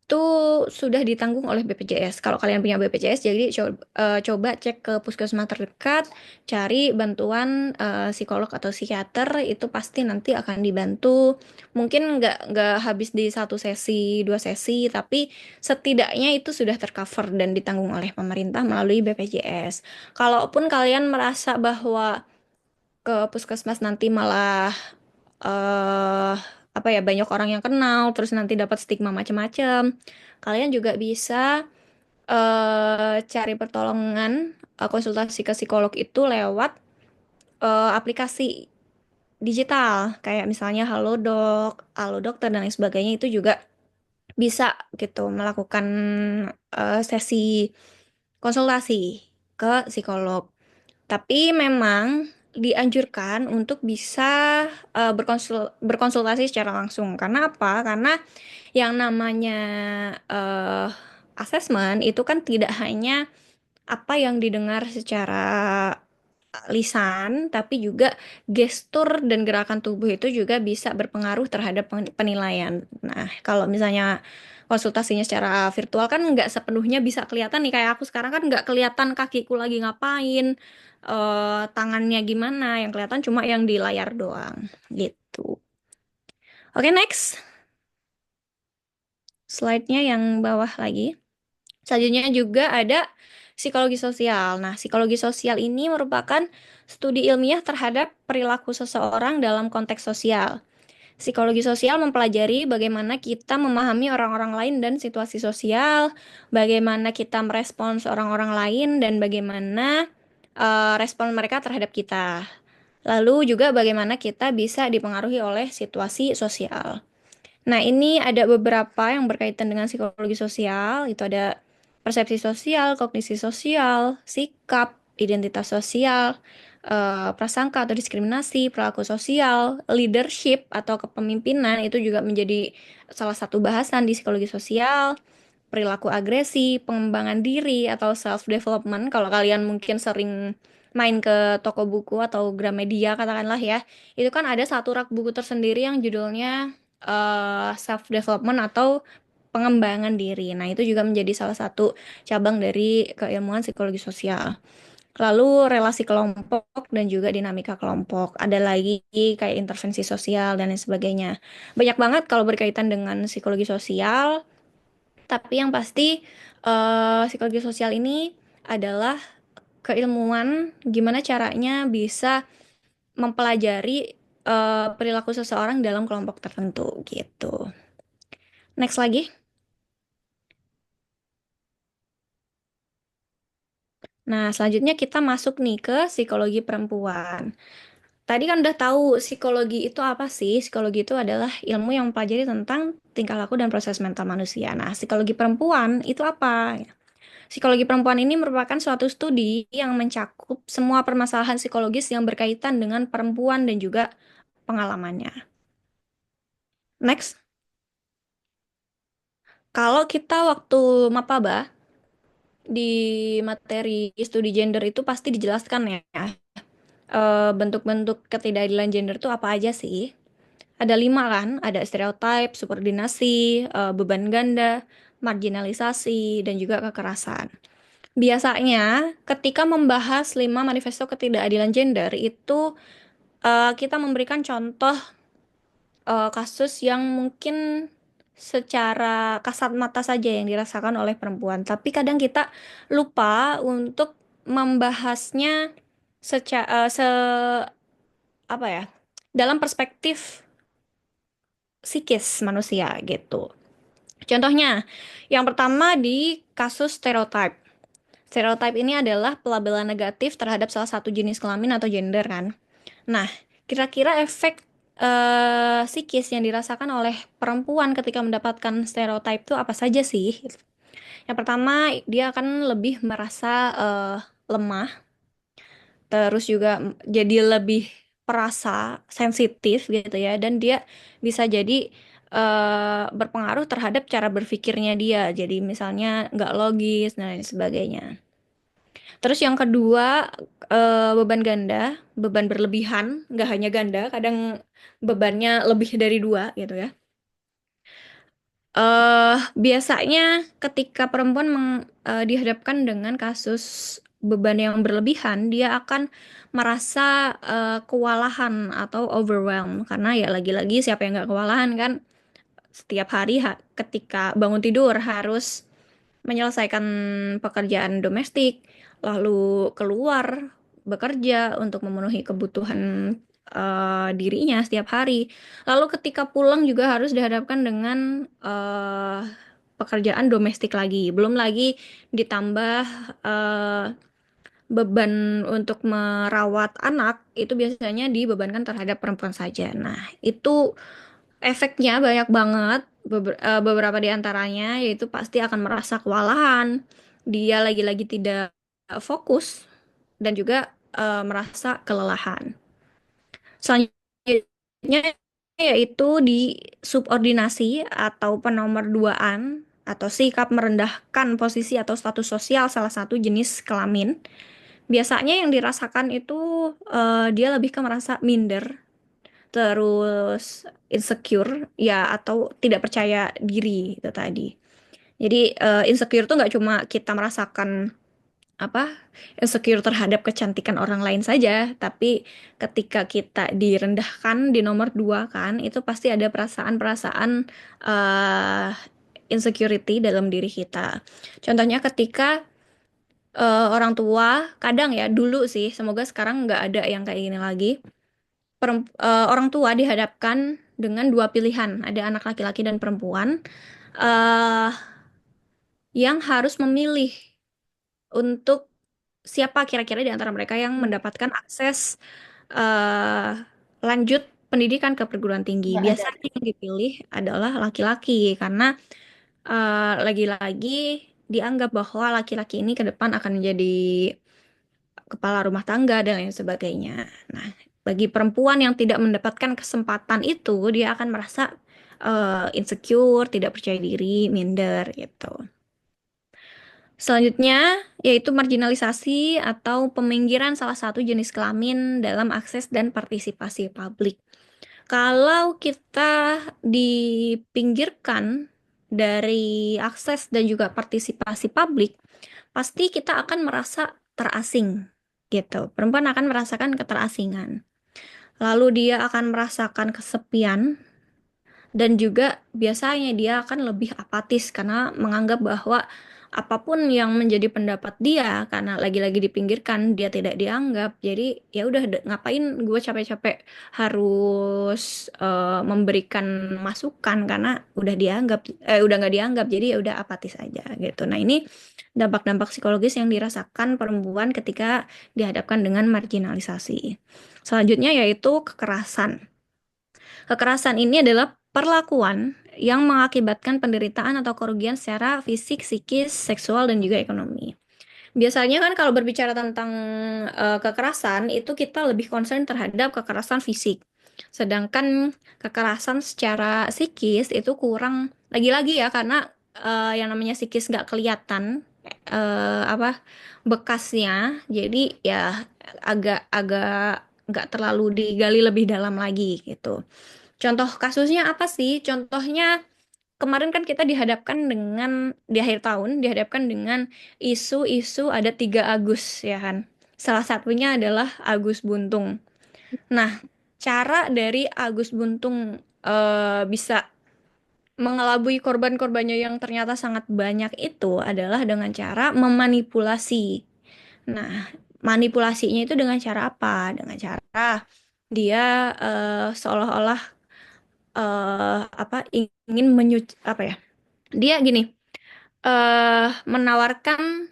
itu sudah ditanggung oleh BPJS. Kalau kalian punya BPJS, jadi coba cek ke puskesmas terdekat, cari bantuan psikolog atau psikiater, itu pasti nanti akan dibantu. Mungkin nggak habis di satu sesi, dua sesi, tapi setidaknya itu sudah tercover dan ditanggung oleh pemerintah melalui BPJS. Kalaupun kalian merasa bahwa ke puskesmas nanti malah eh apa ya, banyak orang yang kenal terus nanti dapat stigma macam-macam, kalian juga bisa cari pertolongan, konsultasi ke psikolog itu lewat aplikasi digital kayak misalnya Halodoc, Halo Dokter dan lain sebagainya, itu juga bisa gitu melakukan sesi konsultasi ke psikolog. Tapi memang dianjurkan untuk bisa berkonsultasi secara langsung. Karena apa? Karena yang namanya eh assessment itu kan tidak hanya apa yang didengar secara lisan, tapi juga gestur dan gerakan tubuh itu juga bisa berpengaruh terhadap penilaian. Nah, kalau misalnya konsultasinya secara virtual kan nggak sepenuhnya bisa kelihatan nih, kayak aku sekarang kan nggak kelihatan kakiku lagi ngapain, tangannya gimana, yang kelihatan cuma yang di layar doang gitu. Oke, next. Slide-nya yang bawah lagi. Selanjutnya juga ada psikologi sosial. Nah, psikologi sosial ini merupakan studi ilmiah terhadap perilaku seseorang dalam konteks sosial. Psikologi sosial mempelajari bagaimana kita memahami orang-orang lain dan situasi sosial, bagaimana kita merespons orang-orang lain, dan bagaimana respon mereka terhadap kita. Lalu juga bagaimana kita bisa dipengaruhi oleh situasi sosial. Nah, ini ada beberapa yang berkaitan dengan psikologi sosial. Itu ada persepsi sosial, kognisi sosial, sikap, identitas sosial, prasangka atau diskriminasi, perilaku sosial, leadership atau kepemimpinan itu juga menjadi salah satu bahasan di psikologi sosial, perilaku agresi, pengembangan diri atau self development. Kalau kalian mungkin sering main ke toko buku atau Gramedia katakanlah ya, itu kan ada satu rak buku tersendiri yang judulnya self development atau pengembangan diri. Nah, itu juga menjadi salah satu cabang dari keilmuan psikologi sosial. Lalu relasi kelompok dan juga dinamika kelompok. Ada lagi kayak intervensi sosial dan lain sebagainya. Banyak banget kalau berkaitan dengan psikologi sosial, tapi yang pasti psikologi sosial ini adalah keilmuan gimana caranya bisa mempelajari perilaku seseorang dalam kelompok tertentu gitu. Next lagi. Nah, selanjutnya kita masuk nih ke psikologi perempuan. Tadi kan udah tahu psikologi itu apa sih? Psikologi itu adalah ilmu yang mempelajari tentang tingkah laku dan proses mental manusia. Nah, psikologi perempuan itu apa? Psikologi perempuan ini merupakan suatu studi yang mencakup semua permasalahan psikologis yang berkaitan dengan perempuan dan juga pengalamannya. Next, kalau kita waktu mapaba di materi studi gender itu pasti dijelaskan ya, bentuk-bentuk ketidakadilan gender itu apa aja sih? Ada 5 kan, ada stereotip, subordinasi, beban ganda, marginalisasi, dan juga kekerasan. Biasanya ketika membahas 5 manifesto ketidakadilan gender itu kita memberikan contoh kasus yang mungkin secara kasat mata saja yang dirasakan oleh perempuan, tapi kadang kita lupa untuk membahasnya secara apa ya, dalam perspektif psikis manusia gitu. Contohnya, yang pertama di kasus stereotype. Stereotype ini adalah pelabelan negatif terhadap salah satu jenis kelamin atau gender kan. Nah, kira-kira efek psikis yang dirasakan oleh perempuan ketika mendapatkan stereotype itu apa saja sih? Yang pertama, dia akan lebih merasa lemah, terus juga jadi lebih perasa sensitif gitu ya, dan dia bisa jadi berpengaruh terhadap cara berpikirnya dia, jadi misalnya nggak logis dan lain sebagainya. Terus yang kedua, beban ganda, beban berlebihan, nggak hanya ganda, kadang bebannya lebih dari dua gitu ya. Biasanya ketika perempuan dihadapkan dengan kasus beban yang berlebihan, dia akan merasa kewalahan atau overwhelmed karena ya lagi-lagi siapa yang nggak kewalahan kan setiap hari ketika bangun tidur harus menyelesaikan pekerjaan domestik, lalu keluar bekerja untuk memenuhi kebutuhan dirinya setiap hari. Lalu ketika pulang juga harus dihadapkan dengan pekerjaan domestik lagi. Belum lagi ditambah eh, beban untuk merawat anak itu biasanya dibebankan terhadap perempuan saja. Nah, itu efeknya banyak banget. Beberapa di antaranya yaitu pasti akan merasa kewalahan, dia lagi-lagi tidak fokus dan juga merasa kelelahan. Selanjutnya yaitu di subordinasi atau penomorduaan atau sikap merendahkan posisi atau status sosial salah satu jenis kelamin. Biasanya yang dirasakan itu dia lebih ke merasa minder, terus insecure ya atau tidak percaya diri itu tadi. Jadi insecure tuh nggak cuma kita merasakan apa insecure terhadap kecantikan orang lain saja, tapi ketika kita direndahkan di nomor dua kan, itu pasti ada perasaan-perasaan eh, insecurity dalam diri kita. Contohnya ketika orang tua, kadang ya dulu sih, semoga sekarang nggak ada yang kayak gini lagi. Orang tua dihadapkan dengan dua pilihan, ada anak laki-laki dan perempuan eh yang harus memilih untuk siapa kira-kira di antara mereka yang mendapatkan akses eh, lanjut pendidikan ke perguruan tinggi. Nggak ada. Biasanya yang dipilih adalah laki-laki karena lagi-lagi dianggap bahwa laki-laki ini ke depan akan menjadi kepala rumah tangga dan lain sebagainya. Nah, bagi perempuan yang tidak mendapatkan kesempatan itu, dia akan merasa insecure, tidak percaya diri, minder gitu. Selanjutnya, yaitu marginalisasi atau peminggiran salah satu jenis kelamin dalam akses dan partisipasi publik. Kalau kita dipinggirkan dari akses dan juga partisipasi publik, pasti kita akan merasa terasing gitu. Perempuan akan merasakan keterasingan. Lalu dia akan merasakan kesepian dan juga biasanya dia akan lebih apatis karena menganggap bahwa apapun yang menjadi pendapat dia karena lagi-lagi dipinggirkan dia tidak dianggap. Jadi ya udah ngapain gue capek-capek harus memberikan masukan karena udah nggak dianggap jadi ya udah apatis aja gitu. Nah, ini dampak-dampak psikologis yang dirasakan perempuan ketika dihadapkan dengan marginalisasi. Selanjutnya yaitu kekerasan. Kekerasan ini adalah perlakuan yang mengakibatkan penderitaan atau kerugian secara fisik, psikis, seksual, dan juga ekonomi. Biasanya kan kalau berbicara tentang kekerasan, itu kita lebih concern terhadap kekerasan fisik. Sedangkan kekerasan secara psikis itu kurang, lagi-lagi ya, karena yang namanya psikis nggak kelihatan apa bekasnya, jadi ya agak-agak nggak terlalu digali lebih dalam lagi gitu. Contoh kasusnya apa sih? Contohnya kemarin kan kita dihadapkan dengan di akhir tahun dihadapkan dengan isu-isu ada 3 Agus ya kan. Salah satunya adalah Agus Buntung. Nah, cara dari Agus Buntung bisa mengelabui korban-korbannya yang ternyata sangat banyak itu adalah dengan cara memanipulasi. Nah, manipulasinya itu dengan cara apa? Dengan cara dia seolah-olah apa ingin apa ya? Dia gini, menawarkan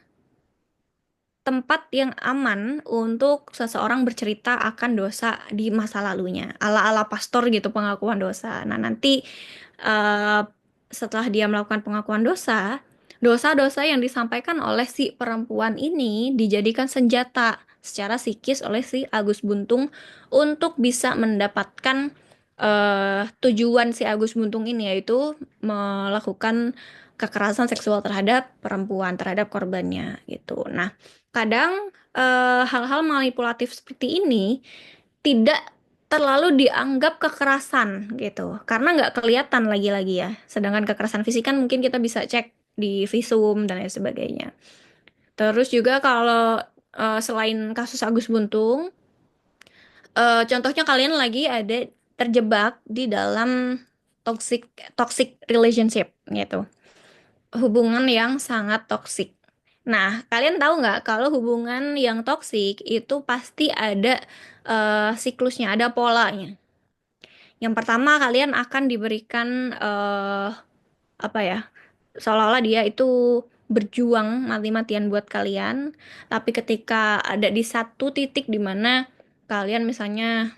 tempat yang aman untuk seseorang bercerita akan dosa di masa lalunya, ala-ala pastor gitu pengakuan dosa. Nah, nanti eh, setelah dia melakukan pengakuan dosa, dosa-dosa yang disampaikan oleh si perempuan ini dijadikan senjata secara psikis oleh si Agus Buntung untuk bisa mendapatkan tujuan si Agus Buntung ini yaitu melakukan kekerasan seksual terhadap perempuan, terhadap korbannya gitu. Nah, kadang hal-hal manipulatif seperti ini tidak terlalu dianggap kekerasan gitu karena nggak kelihatan lagi-lagi ya. Sedangkan kekerasan fisik kan mungkin kita bisa cek di visum dan lain sebagainya. Terus juga kalau selain kasus Agus Buntung, contohnya kalian lagi ada terjebak di dalam toxic toxic relationship gitu, hubungan yang sangat toksik. Nah, kalian tahu nggak kalau hubungan yang toksik itu pasti ada siklusnya, ada polanya. Yang pertama kalian akan diberikan apa ya? Seolah-olah dia itu berjuang mati-matian buat kalian, tapi ketika ada di satu titik di mana kalian misalnya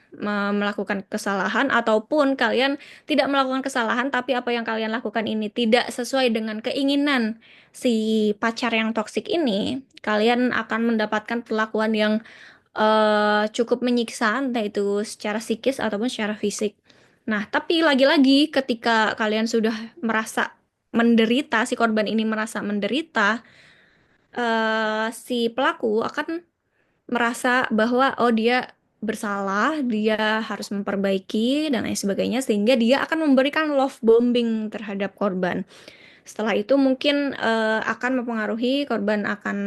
melakukan kesalahan ataupun kalian tidak melakukan kesalahan, tapi apa yang kalian lakukan ini tidak sesuai dengan keinginan si pacar yang toksik ini, kalian akan mendapatkan perlakuan yang cukup menyiksa, entah itu secara psikis ataupun secara fisik. Nah, tapi lagi-lagi ketika kalian sudah merasa menderita, si korban ini merasa menderita, si pelaku akan merasa bahwa oh dia bersalah, dia harus memperbaiki dan lain sebagainya, sehingga dia akan memberikan love bombing terhadap korban. Setelah itu mungkin akan mempengaruhi korban akan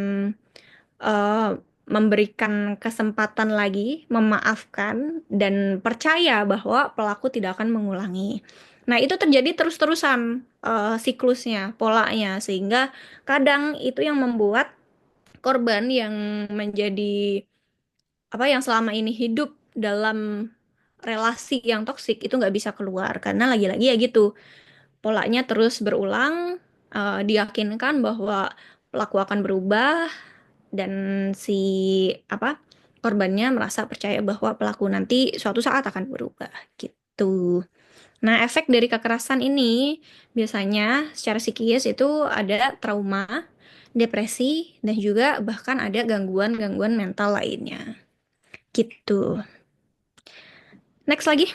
eh, memberikan kesempatan lagi, memaafkan, dan percaya bahwa pelaku tidak akan mengulangi. Nah, itu terjadi terus-terusan siklusnya, polanya, sehingga kadang itu yang membuat korban yang menjadi apa yang selama ini hidup dalam relasi yang toksik itu nggak bisa keluar karena lagi-lagi ya gitu polanya terus berulang, diyakinkan bahwa pelaku akan berubah dan si apa korbannya merasa percaya bahwa pelaku nanti suatu saat akan berubah gitu. Nah, efek dari kekerasan ini biasanya secara psikis itu ada trauma, depresi, dan juga bahkan ada gangguan-gangguan mental lainnya. Gitu. Next lagi.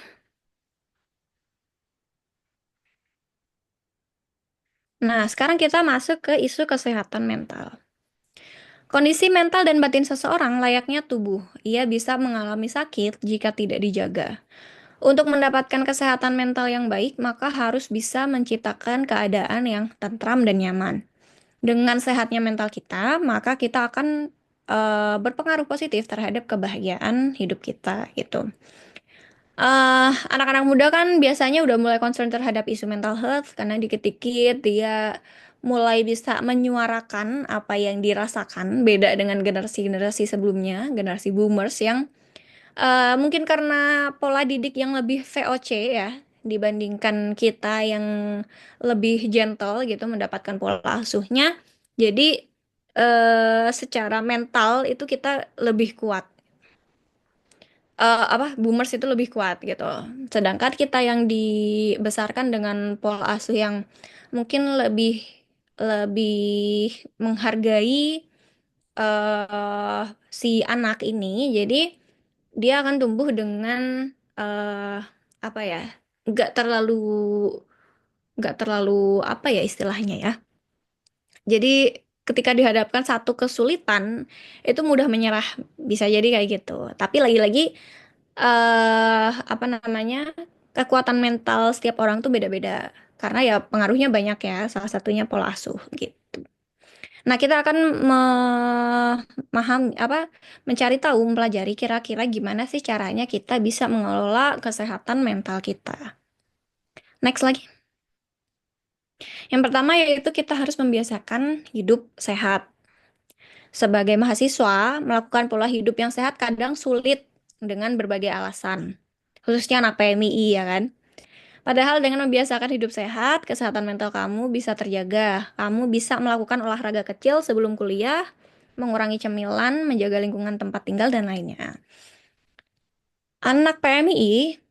Nah, sekarang kita masuk ke isu kesehatan mental. Kondisi mental dan batin seseorang layaknya tubuh. Ia bisa mengalami sakit jika tidak dijaga. Untuk mendapatkan kesehatan mental yang baik, maka harus bisa menciptakan keadaan yang tentram dan nyaman. Dengan sehatnya mental kita, maka kita akan berpengaruh positif terhadap kebahagiaan hidup kita gitu. Anak-anak muda kan biasanya udah mulai concern terhadap isu mental health karena dikit-dikit dia mulai bisa menyuarakan apa yang dirasakan, beda dengan generasi-generasi sebelumnya, generasi boomers yang mungkin karena pola didik yang lebih VOC ya dibandingkan kita yang lebih gentle gitu mendapatkan pola asuhnya. Jadi secara mental itu kita lebih kuat, apa boomers itu lebih kuat gitu. Sedangkan kita yang dibesarkan dengan pola asuh yang mungkin lebih lebih menghargai si anak ini, jadi dia akan tumbuh dengan apa ya, nggak terlalu nggak terlalu apa ya istilahnya ya. Jadi ketika dihadapkan satu kesulitan itu mudah menyerah, bisa jadi kayak gitu. Tapi lagi-lagi apa namanya kekuatan mental setiap orang tuh beda-beda karena ya pengaruhnya banyak ya salah satunya pola asuh gitu. Nah kita akan memahami apa mencari tahu mempelajari kira-kira gimana sih caranya kita bisa mengelola kesehatan mental kita. Next lagi. Yang pertama yaitu kita harus membiasakan hidup sehat. Sebagai mahasiswa, melakukan pola hidup yang sehat kadang sulit dengan berbagai alasan. Khususnya anak PMII ya kan. Padahal dengan membiasakan hidup sehat, kesehatan mental kamu bisa terjaga. Kamu bisa melakukan olahraga kecil sebelum kuliah, mengurangi cemilan, menjaga lingkungan tempat tinggal, dan lainnya. Anak PMI,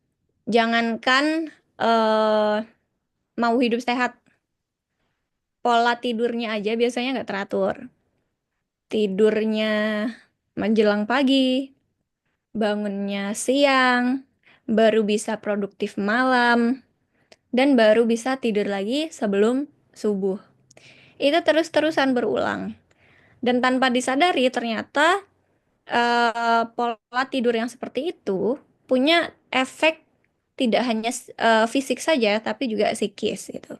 jangankan eh, mau hidup sehat, pola tidurnya aja biasanya nggak teratur. Tidurnya menjelang pagi, bangunnya siang, baru bisa produktif malam, dan baru bisa tidur lagi sebelum subuh. Itu terus-terusan berulang. Dan tanpa disadari ternyata pola tidur yang seperti itu punya efek tidak hanya fisik saja, tapi juga psikis gitu.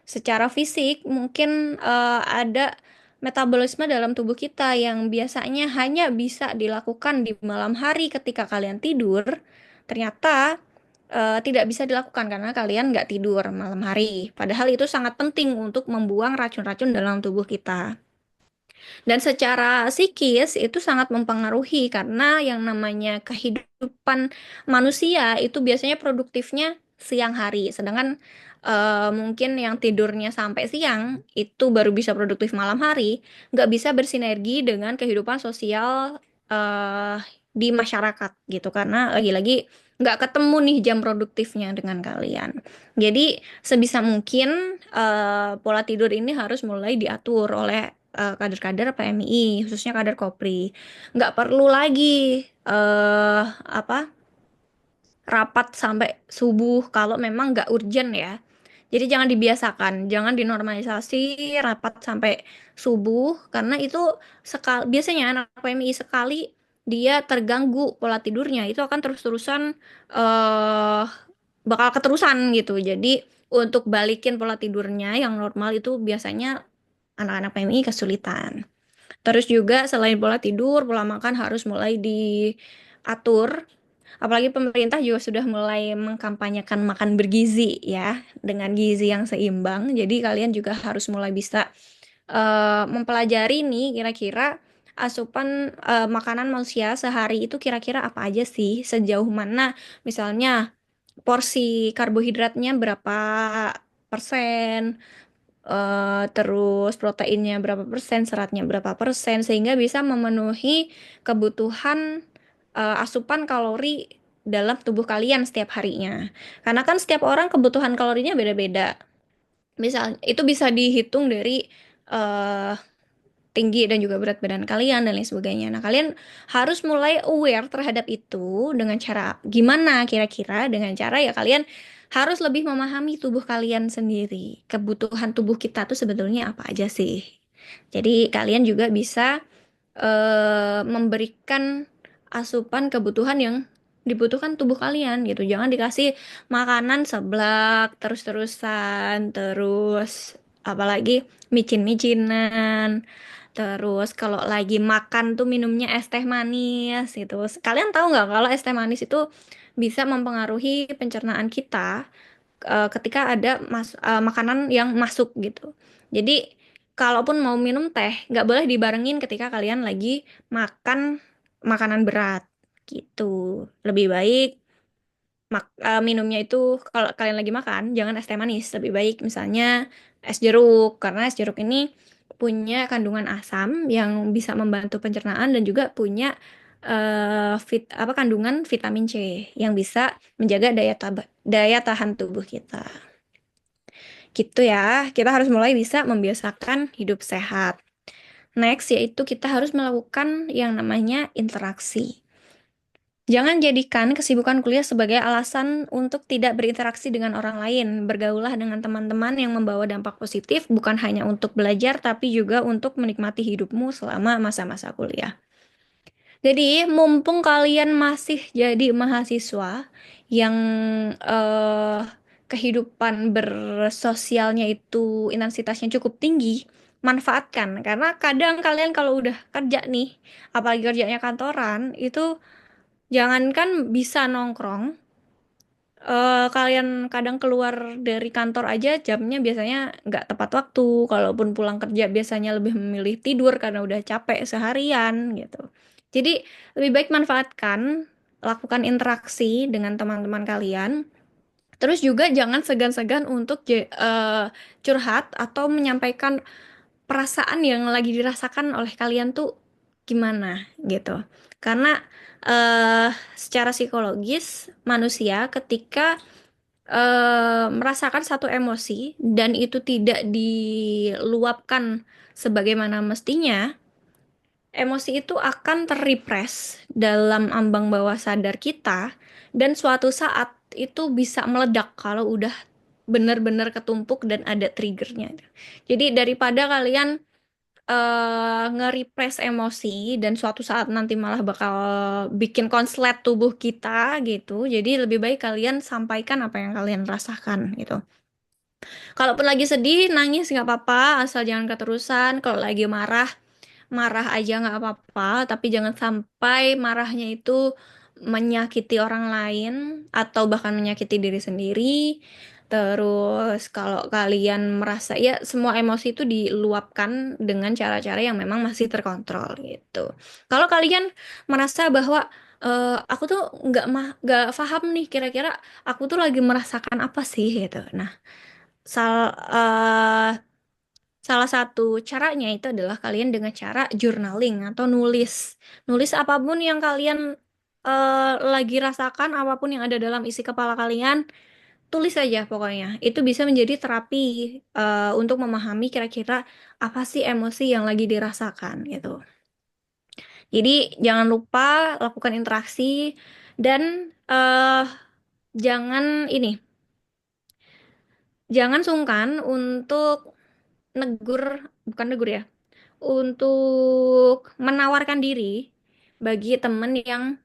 Secara fisik mungkin ada metabolisme dalam tubuh kita yang biasanya hanya bisa dilakukan di malam hari ketika kalian tidur, ternyata tidak bisa dilakukan karena kalian nggak tidur malam hari. Padahal itu sangat penting untuk membuang racun-racun dalam tubuh kita. Dan secara psikis itu sangat mempengaruhi karena yang namanya kehidupan manusia itu biasanya produktifnya siang hari, sedangkan mungkin yang tidurnya sampai siang itu baru bisa produktif malam hari, nggak bisa bersinergi dengan kehidupan sosial eh, di masyarakat gitu karena lagi-lagi nggak ketemu nih jam produktifnya dengan kalian. Jadi sebisa mungkin pola tidur ini harus mulai diatur oleh kader-kader PMI, khususnya kader Kopri. Nggak perlu lagi apa rapat sampai subuh kalau memang nggak urgent ya. Jadi jangan dibiasakan, jangan dinormalisasi rapat sampai subuh karena itu biasanya anak PMI sekali dia terganggu pola tidurnya itu akan terus-terusan eh bakal keterusan gitu. Jadi untuk balikin pola tidurnya yang normal itu biasanya anak-anak PMI kesulitan. Terus juga selain pola tidur, pola makan harus mulai diatur. Apalagi pemerintah juga sudah mulai mengkampanyekan makan bergizi ya, dengan gizi yang seimbang. Jadi kalian juga harus mulai bisa mempelajari nih kira-kira asupan makanan manusia sehari itu kira-kira apa aja sih, sejauh mana misalnya porsi karbohidratnya berapa persen, terus proteinnya berapa persen, seratnya berapa persen, sehingga bisa memenuhi kebutuhan asupan kalori dalam tubuh kalian setiap harinya. Karena kan setiap orang kebutuhan kalorinya beda-beda. Misal itu bisa dihitung dari eh, tinggi dan juga berat badan kalian dan lain sebagainya. Nah, kalian harus mulai aware terhadap itu dengan cara gimana kira-kira dengan cara ya kalian harus lebih memahami tubuh kalian sendiri. Kebutuhan tubuh kita tuh sebetulnya apa aja sih. Jadi kalian juga bisa memberikan asupan kebutuhan yang dibutuhkan tubuh kalian gitu. Jangan dikasih makanan seblak terus-terusan, terus apalagi micin-micinan. Terus kalau lagi makan tuh minumnya es teh manis gitu. Kalian tahu nggak kalau es teh manis itu bisa mempengaruhi pencernaan kita ketika ada makanan yang masuk gitu. Jadi kalaupun mau minum teh, nggak boleh dibarengin ketika kalian lagi makan makanan berat gitu. Lebih baik minumnya itu kalau kalian lagi makan jangan es teh manis, lebih baik misalnya es jeruk karena es jeruk ini punya kandungan asam yang bisa membantu pencernaan dan juga punya kandungan vitamin C yang bisa menjaga daya tahan tubuh kita. Gitu ya, kita harus mulai bisa membiasakan hidup sehat. Next yaitu kita harus melakukan yang namanya interaksi. Jangan jadikan kesibukan kuliah sebagai alasan untuk tidak berinteraksi dengan orang lain. Bergaulah dengan teman-teman yang membawa dampak positif, bukan hanya untuk belajar, tapi juga untuk menikmati hidupmu selama masa-masa kuliah. Jadi, mumpung kalian masih jadi mahasiswa yang eh, kehidupan bersosialnya itu intensitasnya cukup tinggi, manfaatkan. Karena kadang kalian kalau udah kerja nih, apalagi kerjanya kantoran, itu jangankan bisa nongkrong, kalian kadang keluar dari kantor aja jamnya biasanya nggak tepat waktu. Kalaupun pulang kerja biasanya lebih memilih tidur karena udah capek seharian gitu. Jadi lebih baik manfaatkan, lakukan interaksi dengan teman-teman kalian. Terus juga jangan segan-segan untuk curhat atau menyampaikan perasaan yang lagi dirasakan oleh kalian tuh gimana gitu. Karena secara psikologis manusia ketika merasakan satu emosi dan itu tidak diluapkan sebagaimana mestinya, emosi itu akan terrepress dalam ambang bawah sadar kita dan suatu saat itu bisa meledak kalau udah benar-benar ketumpuk dan ada triggernya. Jadi daripada kalian nge-repress emosi dan suatu saat nanti malah bakal bikin konslet tubuh kita gitu. Jadi lebih baik kalian sampaikan apa yang kalian rasakan gitu. Kalaupun lagi sedih, nangis nggak apa-apa, asal jangan keterusan. Kalau lagi marah, marah aja nggak apa-apa, tapi jangan sampai marahnya itu menyakiti orang lain atau bahkan menyakiti diri sendiri. Terus kalau kalian merasa ya semua emosi itu diluapkan dengan cara-cara yang memang masih terkontrol gitu. Kalau kalian merasa bahwa aku tuh nggak paham nih kira-kira aku tuh lagi merasakan apa sih gitu. Nah, sal eh, salah satu caranya itu adalah kalian dengan cara journaling atau nulis. Nulis apapun yang kalian lagi rasakan, apapun yang ada dalam isi kepala kalian, tulis aja pokoknya. Itu bisa menjadi terapi untuk memahami kira-kira apa sih emosi yang lagi dirasakan gitu. Jadi jangan lupa lakukan interaksi dan jangan ini, jangan sungkan untuk negur, bukan negur ya, untuk menawarkan diri bagi temen yang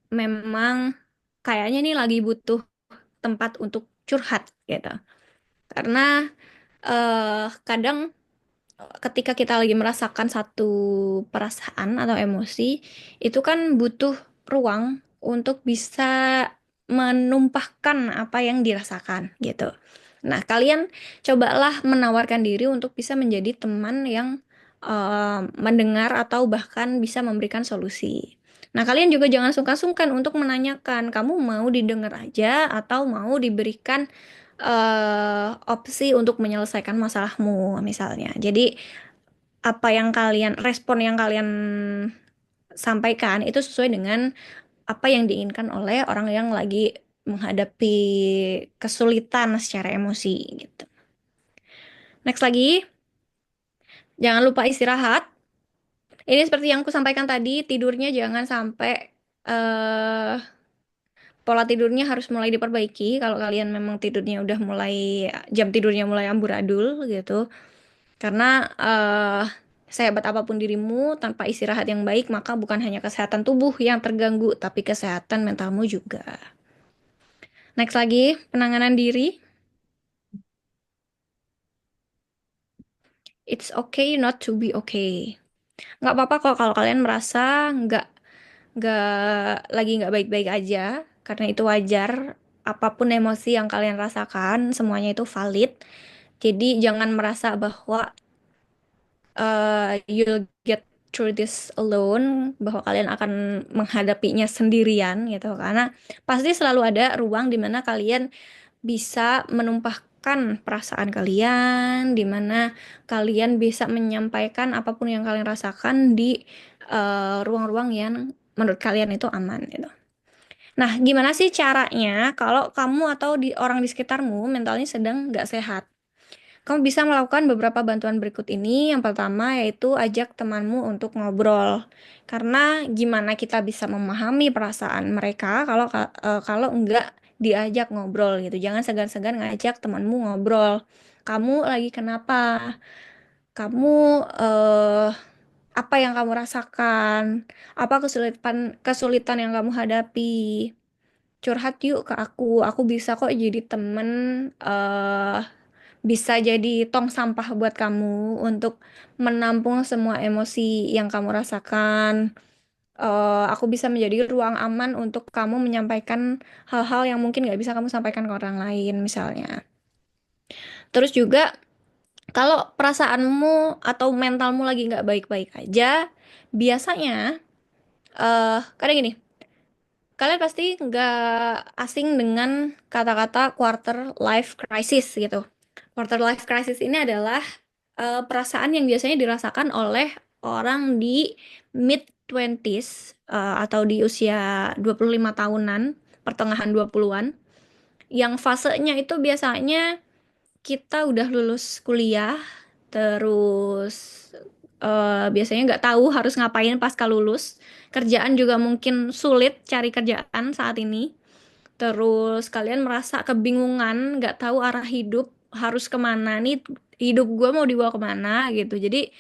memang kayaknya nih lagi butuh tempat untuk curhat gitu. Karena kadang ketika kita lagi merasakan satu perasaan atau emosi, itu kan butuh ruang untuk bisa menumpahkan apa yang dirasakan gitu. Nah, kalian cobalah menawarkan diri untuk bisa menjadi teman yang mendengar atau bahkan bisa memberikan solusi. Nah, kalian juga jangan sungkan-sungkan untuk menanyakan, kamu mau didengar aja atau mau diberikan opsi untuk menyelesaikan masalahmu, misalnya. Jadi, apa yang kalian, respon yang kalian sampaikan itu sesuai dengan apa yang diinginkan oleh orang yang lagi menghadapi kesulitan secara emosi gitu. Next lagi, jangan lupa istirahat. Ini seperti yang aku sampaikan tadi, tidurnya jangan sampai eh pola tidurnya harus mulai diperbaiki. Kalau kalian memang tidurnya udah mulai jam tidurnya mulai amburadul gitu. Karena sehebat apapun dirimu tanpa istirahat yang baik, maka bukan hanya kesehatan tubuh yang terganggu, tapi kesehatan mentalmu juga. Next lagi, penanganan diri. It's okay not to be okay. Nggak apa-apa kok kalau kalian merasa nggak lagi nggak baik-baik aja, karena itu wajar. Apapun emosi yang kalian rasakan, semuanya itu valid. Jadi jangan merasa bahwa you'll get through this alone, bahwa kalian akan menghadapinya sendirian gitu, karena pasti selalu ada ruang di mana kalian bisa menumpahkan perasaan kalian, di mana kalian bisa menyampaikan apapun yang kalian rasakan di ruang-ruang yang menurut kalian itu aman gitu. Nah, gimana sih caranya kalau kamu atau di orang di sekitarmu mentalnya sedang nggak sehat? Kamu bisa melakukan beberapa bantuan berikut ini. Yang pertama yaitu ajak temanmu untuk ngobrol. Karena gimana kita bisa memahami perasaan mereka kalau enggak diajak ngobrol gitu. Jangan segan-segan ngajak temanmu ngobrol. Kamu lagi kenapa? Kamu apa yang kamu rasakan? Apa kesulitan kesulitan yang kamu hadapi? Curhat yuk ke aku. Aku bisa kok jadi temen eh bisa jadi tong sampah buat kamu untuk menampung semua emosi yang kamu rasakan. Aku bisa menjadi ruang aman untuk kamu menyampaikan hal-hal yang mungkin nggak bisa kamu sampaikan ke orang lain, misalnya. Terus juga, kalau perasaanmu atau mentalmu lagi nggak baik-baik aja, biasanya, kadang gini, kalian pasti nggak asing dengan kata-kata quarter life crisis gitu. Quarter life crisis ini adalah perasaan yang biasanya dirasakan oleh orang di mid 20s atau di usia 25 tahunan, pertengahan 20-an, yang fasenya itu biasanya kita udah lulus kuliah, terus biasanya nggak tahu harus ngapain pasca lulus. Kerjaan juga mungkin sulit cari kerjaan saat ini. Terus kalian merasa kebingungan, nggak tahu arah hidup harus kemana nih, hidup gue mau dibawa kemana gitu. Jadi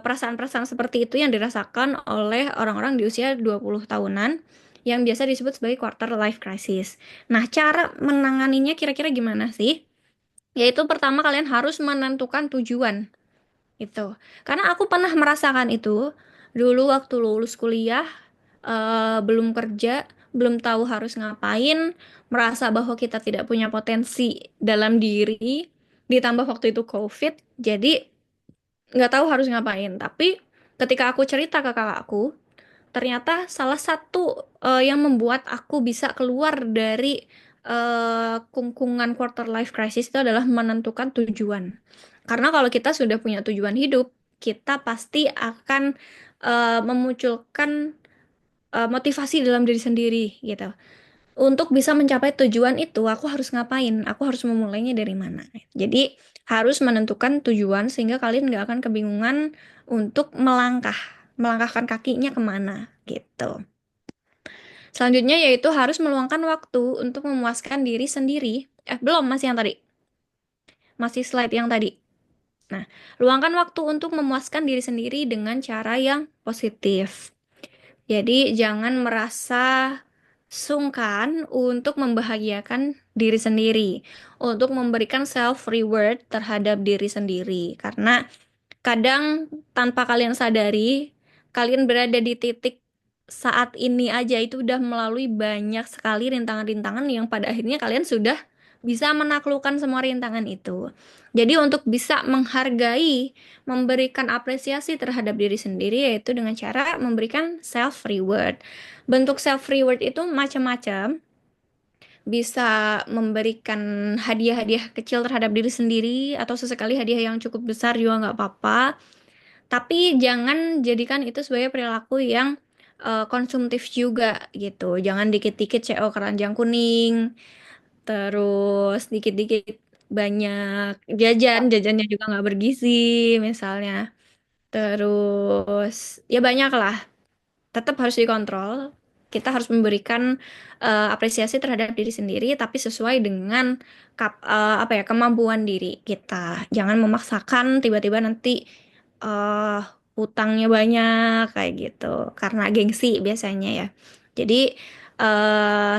perasaan-perasaan seperti itu yang dirasakan oleh orang-orang di usia 20 tahunan yang biasa disebut sebagai quarter life crisis. Nah, cara menanganinya kira-kira gimana sih? Yaitu pertama kalian harus menentukan tujuan itu. Karena aku pernah merasakan itu dulu waktu lulus kuliah, belum kerja, belum tahu harus ngapain, merasa bahwa kita tidak punya potensi dalam diri, ditambah waktu itu COVID, jadi nggak tahu harus ngapain. Tapi ketika aku cerita ke kakakku, ternyata salah satu yang membuat aku bisa keluar dari kungkungan quarter life crisis itu adalah menentukan tujuan. Karena kalau kita sudah punya tujuan hidup, kita pasti akan memunculkan motivasi dalam diri sendiri gitu. Untuk bisa mencapai tujuan itu, aku harus ngapain? Aku harus memulainya dari mana? Jadi harus menentukan tujuan sehingga kalian nggak akan kebingungan untuk melangkahkan kakinya kemana gitu. Selanjutnya yaitu harus meluangkan waktu untuk memuaskan diri sendiri. Belum, masih yang tadi. Masih slide yang tadi. Nah, luangkan waktu untuk memuaskan diri sendiri dengan cara yang positif. Jadi, jangan merasa sungkan untuk membahagiakan diri sendiri, untuk memberikan self reward terhadap diri sendiri. Karena kadang tanpa kalian sadari, kalian berada di titik saat ini aja itu udah melalui banyak sekali rintangan-rintangan yang pada akhirnya kalian sudah bisa menaklukkan semua rintangan itu. Jadi untuk bisa menghargai, memberikan apresiasi terhadap diri sendiri yaitu dengan cara memberikan self reward. Bentuk self reward itu macam-macam, bisa memberikan hadiah-hadiah kecil terhadap diri sendiri atau sesekali hadiah yang cukup besar juga nggak apa-apa. Tapi jangan jadikan itu sebagai perilaku yang konsumtif juga gitu. Jangan dikit-dikit CO keranjang kuning, terus dikit-dikit banyak jajan, jajannya juga nggak bergizi misalnya. Terus ya banyak lah, tetap harus dikontrol. Kita harus memberikan apresiasi terhadap diri sendiri, tapi sesuai dengan apa ya kemampuan diri kita. Jangan memaksakan tiba-tiba nanti eh hutangnya banyak kayak gitu, karena gengsi biasanya ya. Jadi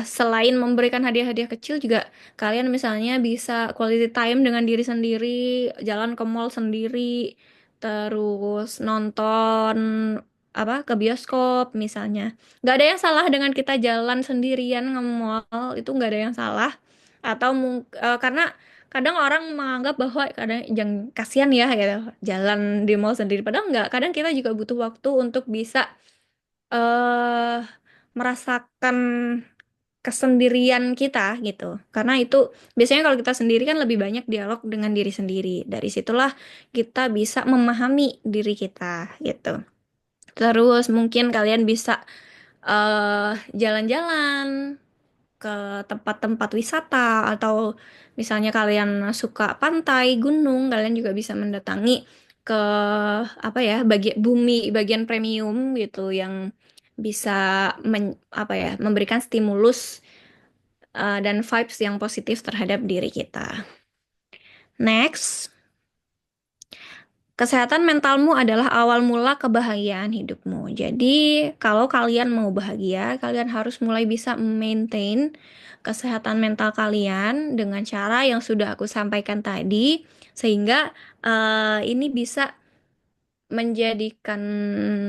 selain memberikan hadiah-hadiah kecil juga kalian misalnya bisa quality time dengan diri sendiri, jalan ke mall sendiri, terus nonton apa ke bioskop misalnya. Nggak ada yang salah dengan kita jalan sendirian nge-mall, itu nggak ada yang salah. Atau karena kadang orang menganggap bahwa kadang jangan kasihan ya gitu jalan di mall sendiri. Padahal nggak. Kadang kita juga butuh waktu untuk bisa eh merasakan kesendirian kita gitu. Karena itu biasanya kalau kita sendiri kan lebih banyak dialog dengan diri sendiri. Dari situlah kita bisa memahami diri kita gitu. Terus mungkin kalian bisa jalan-jalan ke tempat-tempat wisata atau misalnya kalian suka pantai, gunung, kalian juga bisa mendatangi ke apa ya, bagian premium gitu yang bisa apa ya, memberikan stimulus dan vibes yang positif terhadap diri kita. Next, kesehatan mentalmu adalah awal mula kebahagiaan hidupmu. Jadi, kalau kalian mau bahagia, kalian harus mulai bisa maintain kesehatan mental kalian dengan cara yang sudah aku sampaikan tadi, sehingga ini bisa menjadikan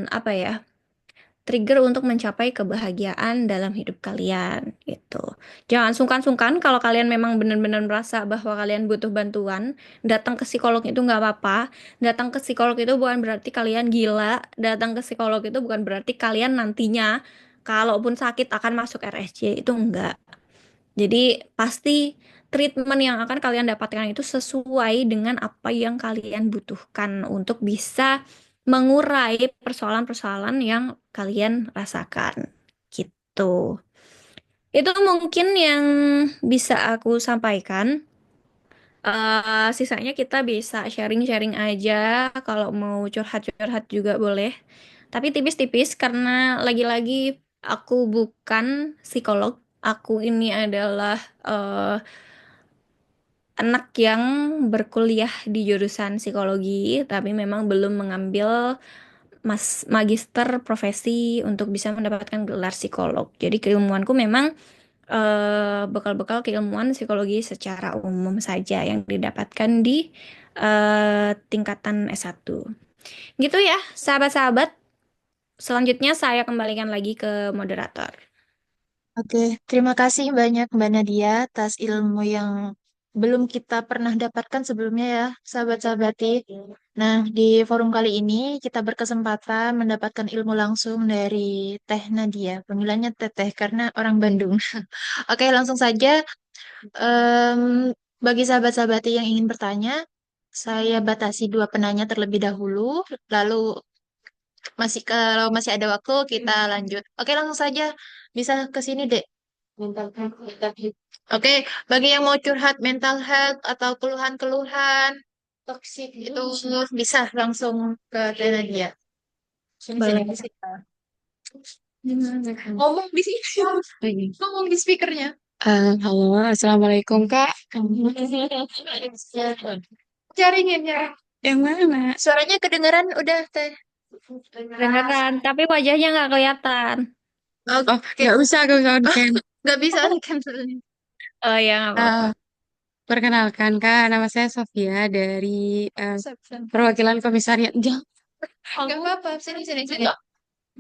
apa ya? Trigger untuk mencapai kebahagiaan dalam hidup kalian gitu. Jangan sungkan-sungkan kalau kalian memang benar-benar merasa bahwa kalian butuh bantuan, datang ke psikolog itu nggak apa-apa. Datang ke psikolog itu bukan berarti kalian gila. Datang ke psikolog itu bukan berarti kalian nantinya kalaupun sakit akan masuk RSC, itu enggak. Jadi pasti treatment yang akan kalian dapatkan itu sesuai dengan apa yang kalian butuhkan untuk bisa mengurai persoalan-persoalan yang kalian rasakan. Gitu. Itu mungkin yang bisa aku sampaikan. Sisanya kita bisa sharing-sharing aja. Kalau mau curhat-curhat juga boleh. Tapi tipis-tipis karena lagi-lagi aku bukan psikolog. Aku ini adalah eh, anak yang berkuliah di jurusan psikologi, tapi memang belum mengambil magister profesi untuk bisa mendapatkan gelar psikolog. Jadi keilmuanku memang bekal-bekal keilmuan psikologi secara umum saja yang didapatkan di tingkatan S1. Gitu ya, sahabat-sahabat. Selanjutnya saya kembalikan lagi ke moderator. Oke, terima kasih banyak Mbak Nadia atas ilmu yang belum kita pernah dapatkan sebelumnya ya, sahabat-sahabati. Nah, di forum kali ini kita berkesempatan mendapatkan ilmu langsung dari Teh Nadia. Panggilannya Teteh karena orang Bandung. Oke, langsung saja. Em, bagi sahabat-sahabati yang ingin bertanya, saya batasi dua penanya terlebih dahulu. Lalu kalau masih ada waktu kita lanjut. Oke, langsung saja. Bisa ke sini, Dek. Mental health, mental health. Oke, bagi yang mau curhat mental health atau keluhan-keluhan toksik itu bisa langsung ke Tena dia. Sini, sini, Boleh. di sini. Ngomong di sini. Ngomong di speakernya. Halo, Assalamualaikum Kak. Caringin ya. Yang mana? Suaranya kedengeran udah, Teh. Dengeran, tapi wajahnya nggak kelihatan. Oh, Oke, gak usah on-cam. nggak bisa cancelnya. Oh ya, nggak apa-apa. Eh, Perkenalkan Kak, nama saya Sofia dari eh, perwakilan komisariat. Jangan, Nggak apa-apa, sini, sini, sini.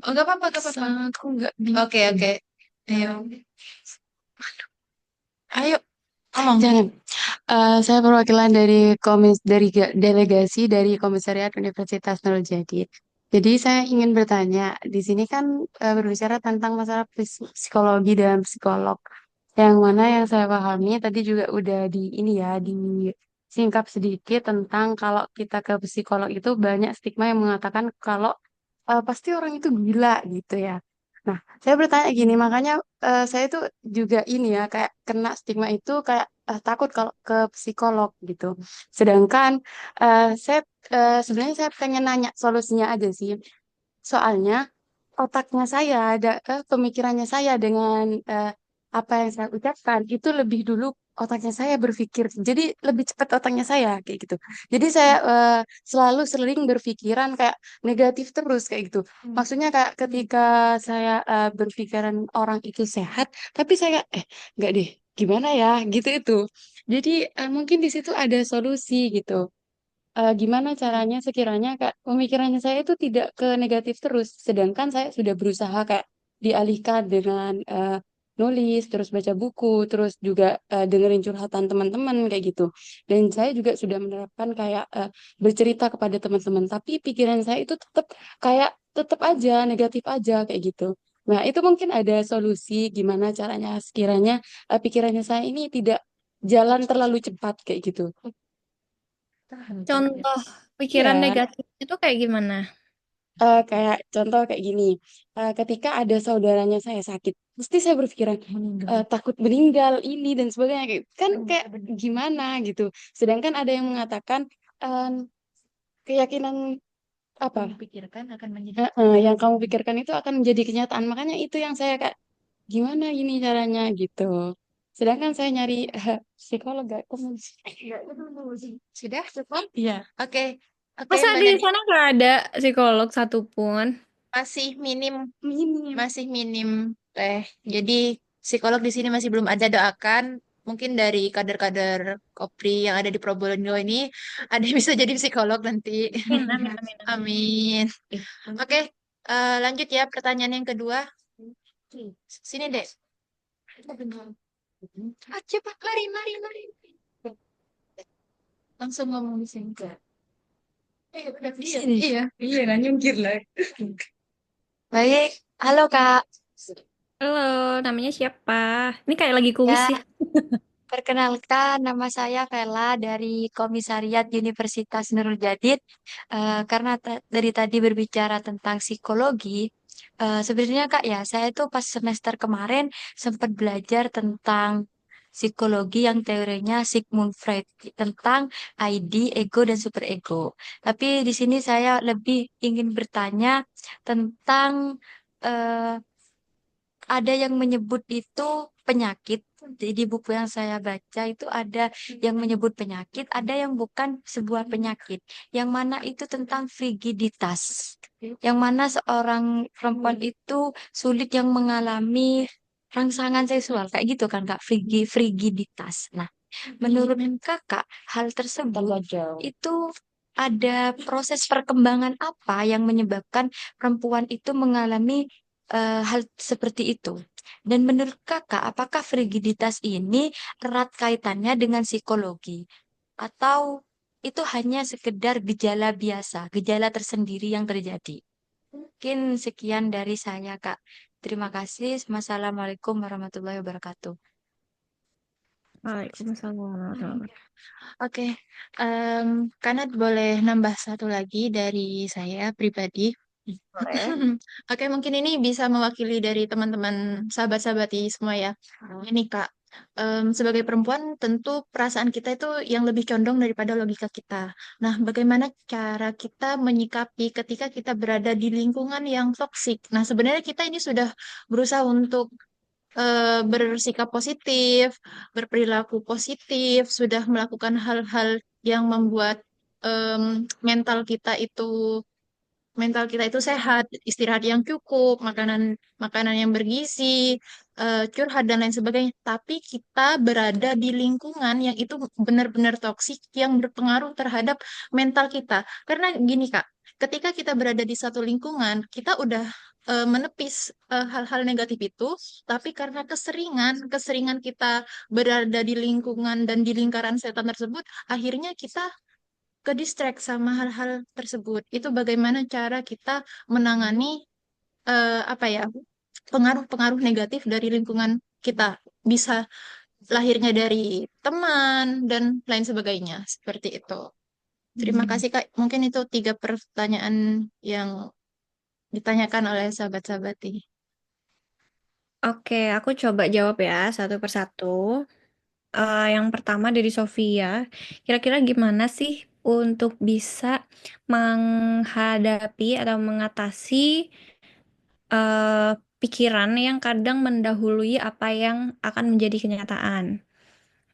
Oh, nggak apa-apa, nggak apa-apa. aku nggak bisa. Oke, oke. Ayo. Ayo, Ngomong. jangan. Saya perwakilan delegasi dari Komisariat Universitas Nurjadi. Jadi saya ingin bertanya, di sini kan berbicara tentang masalah psikologi dan psikolog. Yang mana yang saya pahami tadi juga udah di ini ya, disingkap sedikit tentang kalau kita ke psikolog itu banyak stigma yang mengatakan kalau pasti orang itu gila gitu ya. Nah, saya bertanya gini, makanya saya tuh juga ini ya, kayak kena stigma itu kayak takut kalau ke psikolog gitu. Sedangkan saya sebenarnya saya pengen nanya solusinya aja sih. Soalnya otaknya saya ada pemikirannya saya dengan apa yang saya ucapkan itu lebih dulu otaknya saya berpikir. Jadi lebih cepat otaknya saya kayak gitu. Jadi saya selalu sering berpikiran kayak negatif terus kayak gitu. Maksudnya kayak ketika saya berpikiran orang itu sehat, tapi saya nggak deh, gimana ya gitu itu. Jadi mungkin di situ ada solusi gitu. Gimana caranya sekiranya kak pemikirannya saya itu tidak ke negatif terus, sedangkan saya sudah berusaha kayak dialihkan dengan nulis, terus baca buku, terus juga dengerin curhatan teman-teman kayak gitu. Dan saya juga sudah menerapkan kayak bercerita kepada teman-teman, tapi pikiran saya itu tetap aja negatif aja kayak gitu. Nah, itu mungkin ada solusi gimana caranya sekiranya pikirannya saya ini tidak jalan terlalu cepat kayak gitu. Contoh pikiran Ya, negatif itu kayak gimana? kayak contoh kayak gini, ketika ada saudaranya saya sakit, pasti saya berpikiran takut meninggal ini dan sebagainya, kan kayak gimana gitu. Sedangkan ada yang mengatakan em, keyakinan apa? Pikirkan akan menjadi Yang kamu pikirkan itu akan menjadi kenyataan. Makanya itu yang saya kayak gimana ini caranya gitu. Sedangkan saya nyari psikolog gak ketemu. sudah cukup. Iya. Oke, oke Masa Mbak di Nadia. sana nggak ada psikolog satupun? Masih minim, Minim. masih minim teh. Jadi psikolog di sini masih belum ada. Doakan mungkin dari kader-kader Kopri yang ada di Probolinggo ini ada yang bisa jadi psikolog nanti. Amin, amin, amin, amin. Amin. Oke, lanjut ya pertanyaan yang kedua. Sini deh. Ah, cepat lari, lari, lari. Langsung ngomong di sini. Udah Di iya, sini. iya. Iya, nah nyungkir lah. Baik, halo Kak. Halo, namanya siapa? Ini kayak lagi kuis Ya, ya. perkenalkan nama saya Vela dari Komisariat Universitas Nurul Jadid. Karena dari tadi berbicara tentang psikologi, sebenarnya Kak ya, saya tuh pas semester kemarin sempat belajar tentang psikologi yang teorinya Sigmund Freud tentang ID, ego, dan superego. Tapi di sini saya lebih ingin bertanya tentang eh, ada yang menyebut itu penyakit. Di buku yang saya baca itu ada yang menyebut penyakit, ada yang bukan sebuah penyakit. Yang mana itu tentang frigiditas. Yang mana seorang perempuan itu sulit yang mengalami rangsangan seksual. Kayak gitu kan Kak, frigiditas. Nah, menurut Kakak, hal tersebut itu ada proses perkembangan apa yang menyebabkan perempuan itu mengalami hal seperti itu? Dan menurut Kakak, apakah frigiditas ini erat kaitannya dengan psikologi? Atau itu hanya sekedar gejala biasa, gejala tersendiri yang terjadi? Mungkin sekian dari saya, Kak. Terima kasih. Wassalamualaikum warahmatullahi wabarakatuh. Waalaikumsalam warahmatullahi wabarakatuh. Oke, karena boleh nambah satu lagi dari saya pribadi. Boleh. Oke, mungkin ini bisa mewakili dari teman-teman sahabat-sahabati semua ya. Ini Kak, sebagai perempuan tentu perasaan kita itu yang lebih condong daripada logika kita. Nah, bagaimana cara kita menyikapi ketika kita berada di lingkungan yang toksik? Nah, sebenarnya kita ini sudah berusaha untuk bersikap positif, berperilaku positif, sudah melakukan hal-hal yang membuat mental kita itu sehat, istirahat yang cukup, makanan makanan yang bergizi, curhat dan lain sebagainya. Tapi kita berada di lingkungan yang itu benar-benar toksik yang berpengaruh terhadap mental kita. Karena gini Kak, ketika kita berada di satu lingkungan, kita udah menepis hal-hal negatif itu, tapi karena keseringan kita berada di lingkungan dan di lingkaran setan tersebut, akhirnya kita ke distract sama hal-hal tersebut. Itu bagaimana cara kita menangani apa ya pengaruh-pengaruh negatif dari lingkungan kita. Bisa lahirnya dari teman dan lain sebagainya. Seperti itu. Terima kasih Kak. Mungkin itu 3 pertanyaan yang ditanyakan oleh sahabat-sahabat ini. Oke, aku coba jawab ya satu persatu. Yang pertama dari Sofia, kira-kira gimana sih untuk bisa menghadapi atau mengatasi eh, pikiran yang kadang mendahului apa yang akan menjadi kenyataan,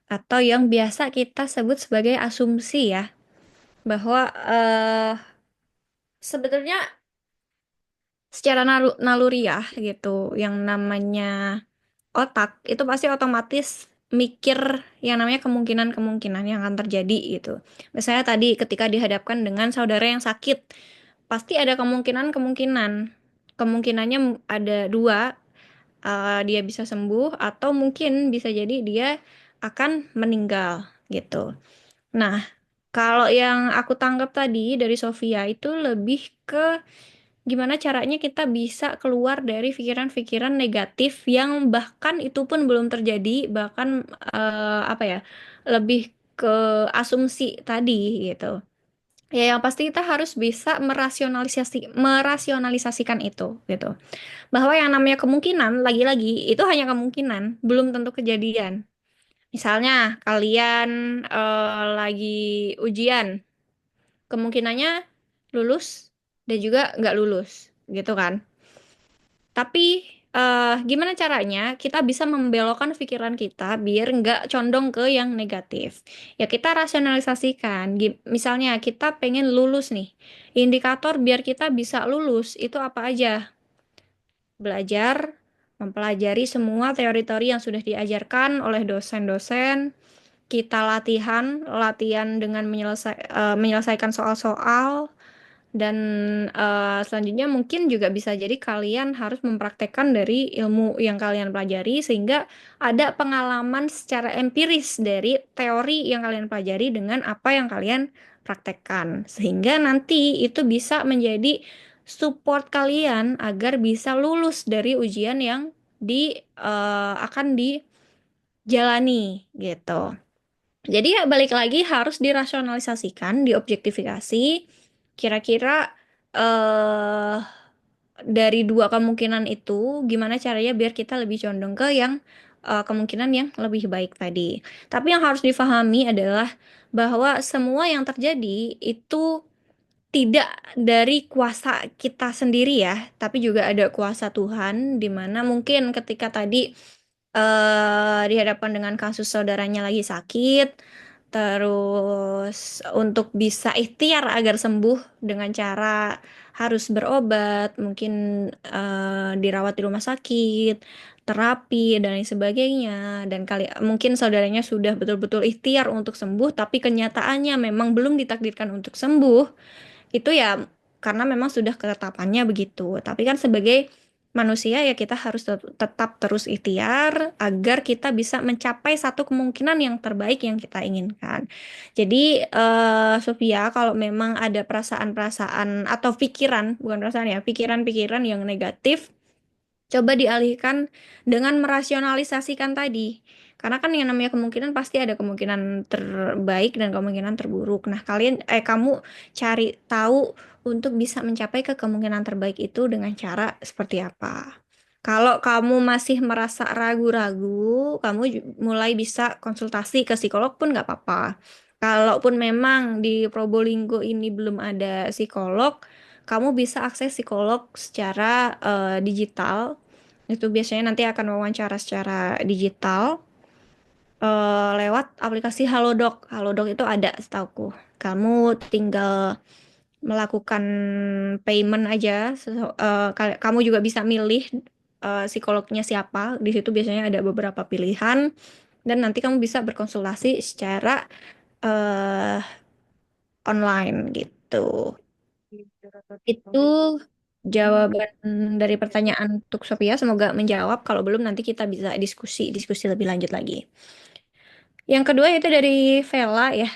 atau yang biasa kita sebut sebagai asumsi ya, bahwa sebetulnya secara naluriah gitu, yang namanya otak itu pasti otomatis mikir yang namanya kemungkinan-kemungkinan yang akan terjadi gitu. Misalnya tadi ketika dihadapkan dengan saudara yang sakit, pasti ada kemungkinan-kemungkinan. Kemungkinannya ada dua, dia bisa sembuh atau mungkin bisa jadi dia akan meninggal gitu. Nah, kalau yang aku tangkap tadi dari Sofia itu lebih ke gimana caranya kita bisa keluar dari pikiran-pikiran negatif yang bahkan itu pun belum terjadi, bahkan apa ya, lebih ke asumsi tadi gitu. Ya, yang pasti kita harus bisa merasionalisasikan itu gitu. Bahwa yang namanya kemungkinan, lagi-lagi itu hanya kemungkinan, belum tentu kejadian. Misalnya kalian lagi ujian, kemungkinannya lulus dan juga nggak lulus, gitu kan? Tapi gimana caranya kita bisa membelokkan pikiran kita biar nggak condong ke yang negatif? Ya kita rasionalisasikan. Misalnya kita pengen lulus nih. Indikator biar kita bisa lulus itu apa aja? Belajar, mempelajari semua teori-teori yang sudah diajarkan oleh dosen-dosen. Kita latihan dengan menyelesaikan soal-soal. Dan selanjutnya mungkin juga bisa jadi kalian harus mempraktekkan dari ilmu yang kalian pelajari sehingga ada pengalaman secara empiris dari teori yang kalian pelajari dengan apa yang kalian praktekkan. Sehingga nanti itu bisa menjadi support kalian agar bisa lulus dari ujian yang akan dijalani gitu. Jadi ya balik lagi harus dirasionalisasikan, diobjektifikasi. Kira-kira eh dari dua kemungkinan itu gimana caranya biar kita lebih condong ke yang kemungkinan yang lebih baik tadi. Tapi yang harus difahami adalah bahwa semua yang terjadi itu tidak dari kuasa kita sendiri ya, tapi juga ada kuasa Tuhan di mana mungkin ketika tadi dihadapkan dengan kasus saudaranya lagi sakit, terus untuk bisa ikhtiar agar sembuh dengan cara harus berobat, mungkin dirawat di rumah sakit, terapi dan lain sebagainya, dan kali mungkin saudaranya sudah betul-betul ikhtiar untuk sembuh, tapi kenyataannya memang belum ditakdirkan untuk sembuh, itu ya karena memang sudah ketetapannya begitu. Tapi kan sebagai manusia ya kita harus tetap terus ikhtiar agar kita bisa mencapai satu kemungkinan yang terbaik yang kita inginkan. Jadi Sofia, kalau memang ada perasaan-perasaan atau pikiran, bukan perasaan ya, pikiran-pikiran yang negatif, coba dialihkan dengan merasionalisasikan tadi. Karena kan yang namanya kemungkinan pasti ada kemungkinan terbaik dan kemungkinan terburuk. Nah, kamu cari tahu untuk bisa mencapai ke kemungkinan terbaik itu dengan cara seperti apa. Kalau kamu masih merasa ragu-ragu, kamu mulai bisa konsultasi ke psikolog pun nggak apa-apa. Kalaupun memang di Probolinggo ini belum ada psikolog, kamu bisa akses psikolog secara digital. Itu biasanya nanti akan wawancara secara digital lewat aplikasi Halodoc. Halodoc itu ada setauku. Kamu tinggal melakukan payment aja. Kamu juga bisa milih psikolognya siapa. Di situ biasanya ada beberapa pilihan dan nanti kamu bisa berkonsultasi secara eh, online gitu. Itu jawaban dari pertanyaan untuk Sophia. Semoga menjawab. Kalau belum, nanti kita bisa diskusi lebih lanjut lagi. Yang kedua itu dari Vela ya,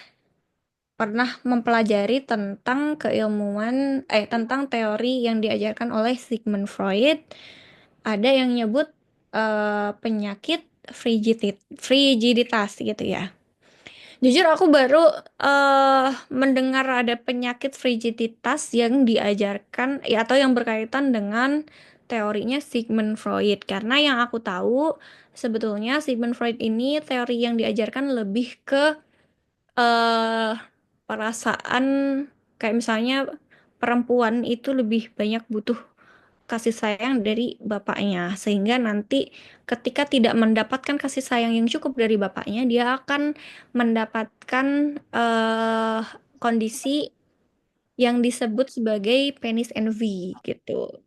pernah mempelajari tentang tentang teori yang diajarkan oleh Sigmund Freud. Ada yang nyebut penyakit frigiditas gitu ya. Jujur aku baru mendengar ada penyakit frigiditas yang diajarkan ya atau yang berkaitan dengan teorinya Sigmund Freud. Karena yang aku tahu sebetulnya Sigmund Freud ini teori yang diajarkan lebih ke eh perasaan kayak misalnya perempuan itu lebih banyak butuh kasih sayang dari bapaknya, sehingga nanti ketika tidak mendapatkan kasih sayang yang cukup dari bapaknya, dia akan mendapatkan kondisi yang disebut sebagai penis envy gitu,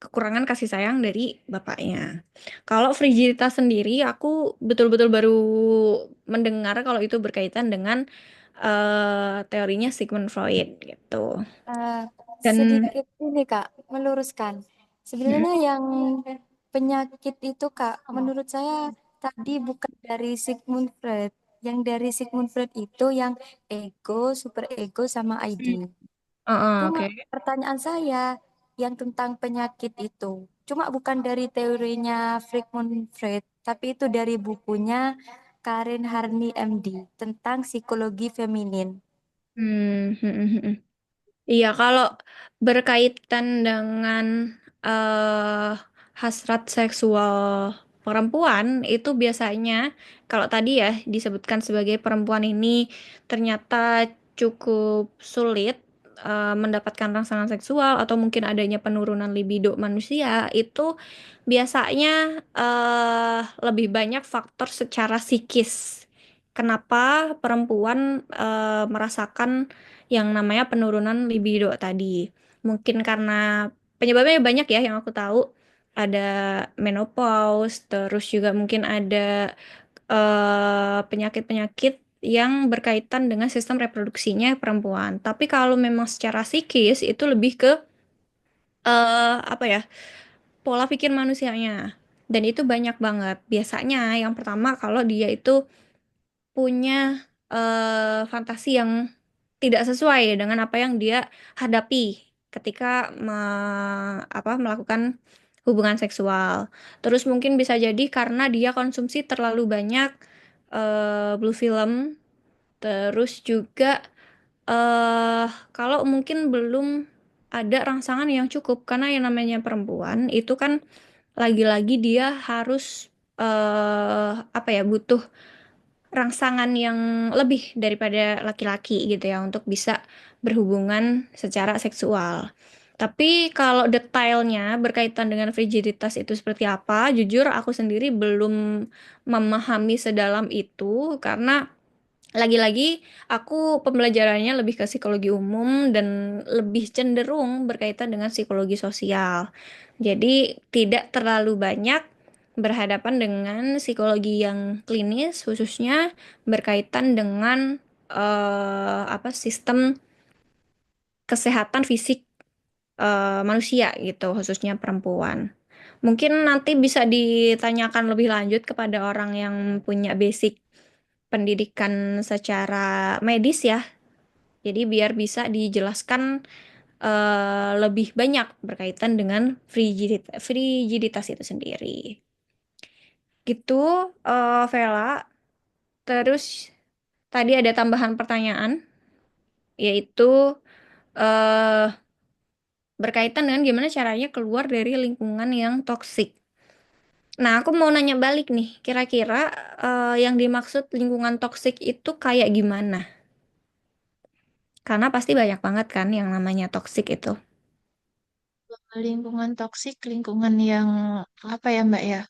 kekurangan kasih sayang dari bapaknya. Kalau frigiditas sendiri, aku betul-betul baru mendengar kalau itu berkaitan dengan teorinya Sigmund Freud gitu. Eh, Dan Sedikit ini Kak, meluruskan. Sebenarnya yang penyakit itu Kak, menurut saya tadi bukan dari Sigmund Freud. Yang dari Sigmund Freud itu yang ego, super ego, sama ID. Cuma oke. pertanyaan saya yang tentang penyakit itu, cuma bukan dari teorinya Sigmund Freud, tapi itu dari bukunya Karen Harney MD tentang psikologi feminin. Hmm, hmm, hmm, hmm. Iya, kalau berkaitan dengan eh hasrat seksual perempuan itu biasanya kalau tadi ya disebutkan sebagai perempuan ini ternyata cukup sulit mendapatkan rangsangan seksual atau mungkin adanya penurunan libido manusia itu biasanya lebih banyak faktor secara psikis. Kenapa perempuan merasakan yang namanya penurunan libido tadi? Mungkin karena penyebabnya banyak ya yang aku tahu. Ada menopause, terus juga mungkin ada penyakit-penyakit yang berkaitan dengan sistem reproduksinya perempuan. Tapi kalau memang secara psikis itu lebih ke apa ya? Pola pikir manusianya. Dan itu banyak banget. Biasanya yang pertama kalau dia itu punya fantasi yang tidak sesuai dengan apa yang dia hadapi ketika melakukan hubungan seksual. Terus mungkin bisa jadi karena dia konsumsi terlalu banyak blue film. Terus juga eh kalau mungkin belum ada rangsangan yang cukup karena yang namanya perempuan itu kan lagi-lagi dia harus apa ya butuh rangsangan yang lebih daripada laki-laki gitu ya untuk bisa berhubungan secara seksual. Tapi kalau detailnya berkaitan dengan frigiditas itu seperti apa, jujur aku sendiri belum memahami sedalam itu karena lagi-lagi aku pembelajarannya lebih ke psikologi umum dan lebih cenderung berkaitan dengan psikologi sosial. Jadi tidak terlalu banyak berhadapan dengan psikologi yang klinis, khususnya berkaitan dengan apa sistem kesehatan fisik manusia gitu, khususnya perempuan. Mungkin nanti bisa ditanyakan lebih lanjut kepada orang yang punya basic pendidikan secara medis ya. Jadi biar bisa dijelaskan lebih banyak berkaitan dengan frigiditas itu sendiri. Gitu, Vela. Terus tadi ada tambahan pertanyaan, yaitu eh, berkaitan dengan gimana caranya keluar dari lingkungan yang toksik. Nah, aku mau nanya balik nih, kira-kira yang dimaksud lingkungan toksik itu kayak gimana? Karena pasti banyak banget kan yang namanya toksik itu. Lingkungan toksik, lingkungan yang apa ya Mbak ya?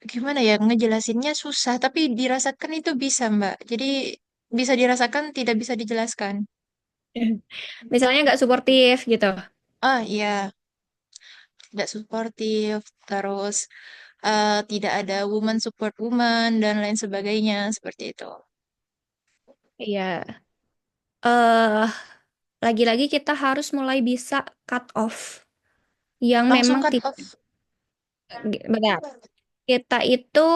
Gimana ya ngejelasinnya susah, tapi dirasakan itu bisa Mbak. Jadi bisa dirasakan, tidak bisa dijelaskan. Misalnya nggak suportif gitu. Ah iya, tidak suportif, terus tidak ada woman support woman dan lain sebagainya seperti itu. Iya. eh Lagi-lagi kita harus mulai bisa cut off yang Langsung memang cut tidak off. benar. Kita itu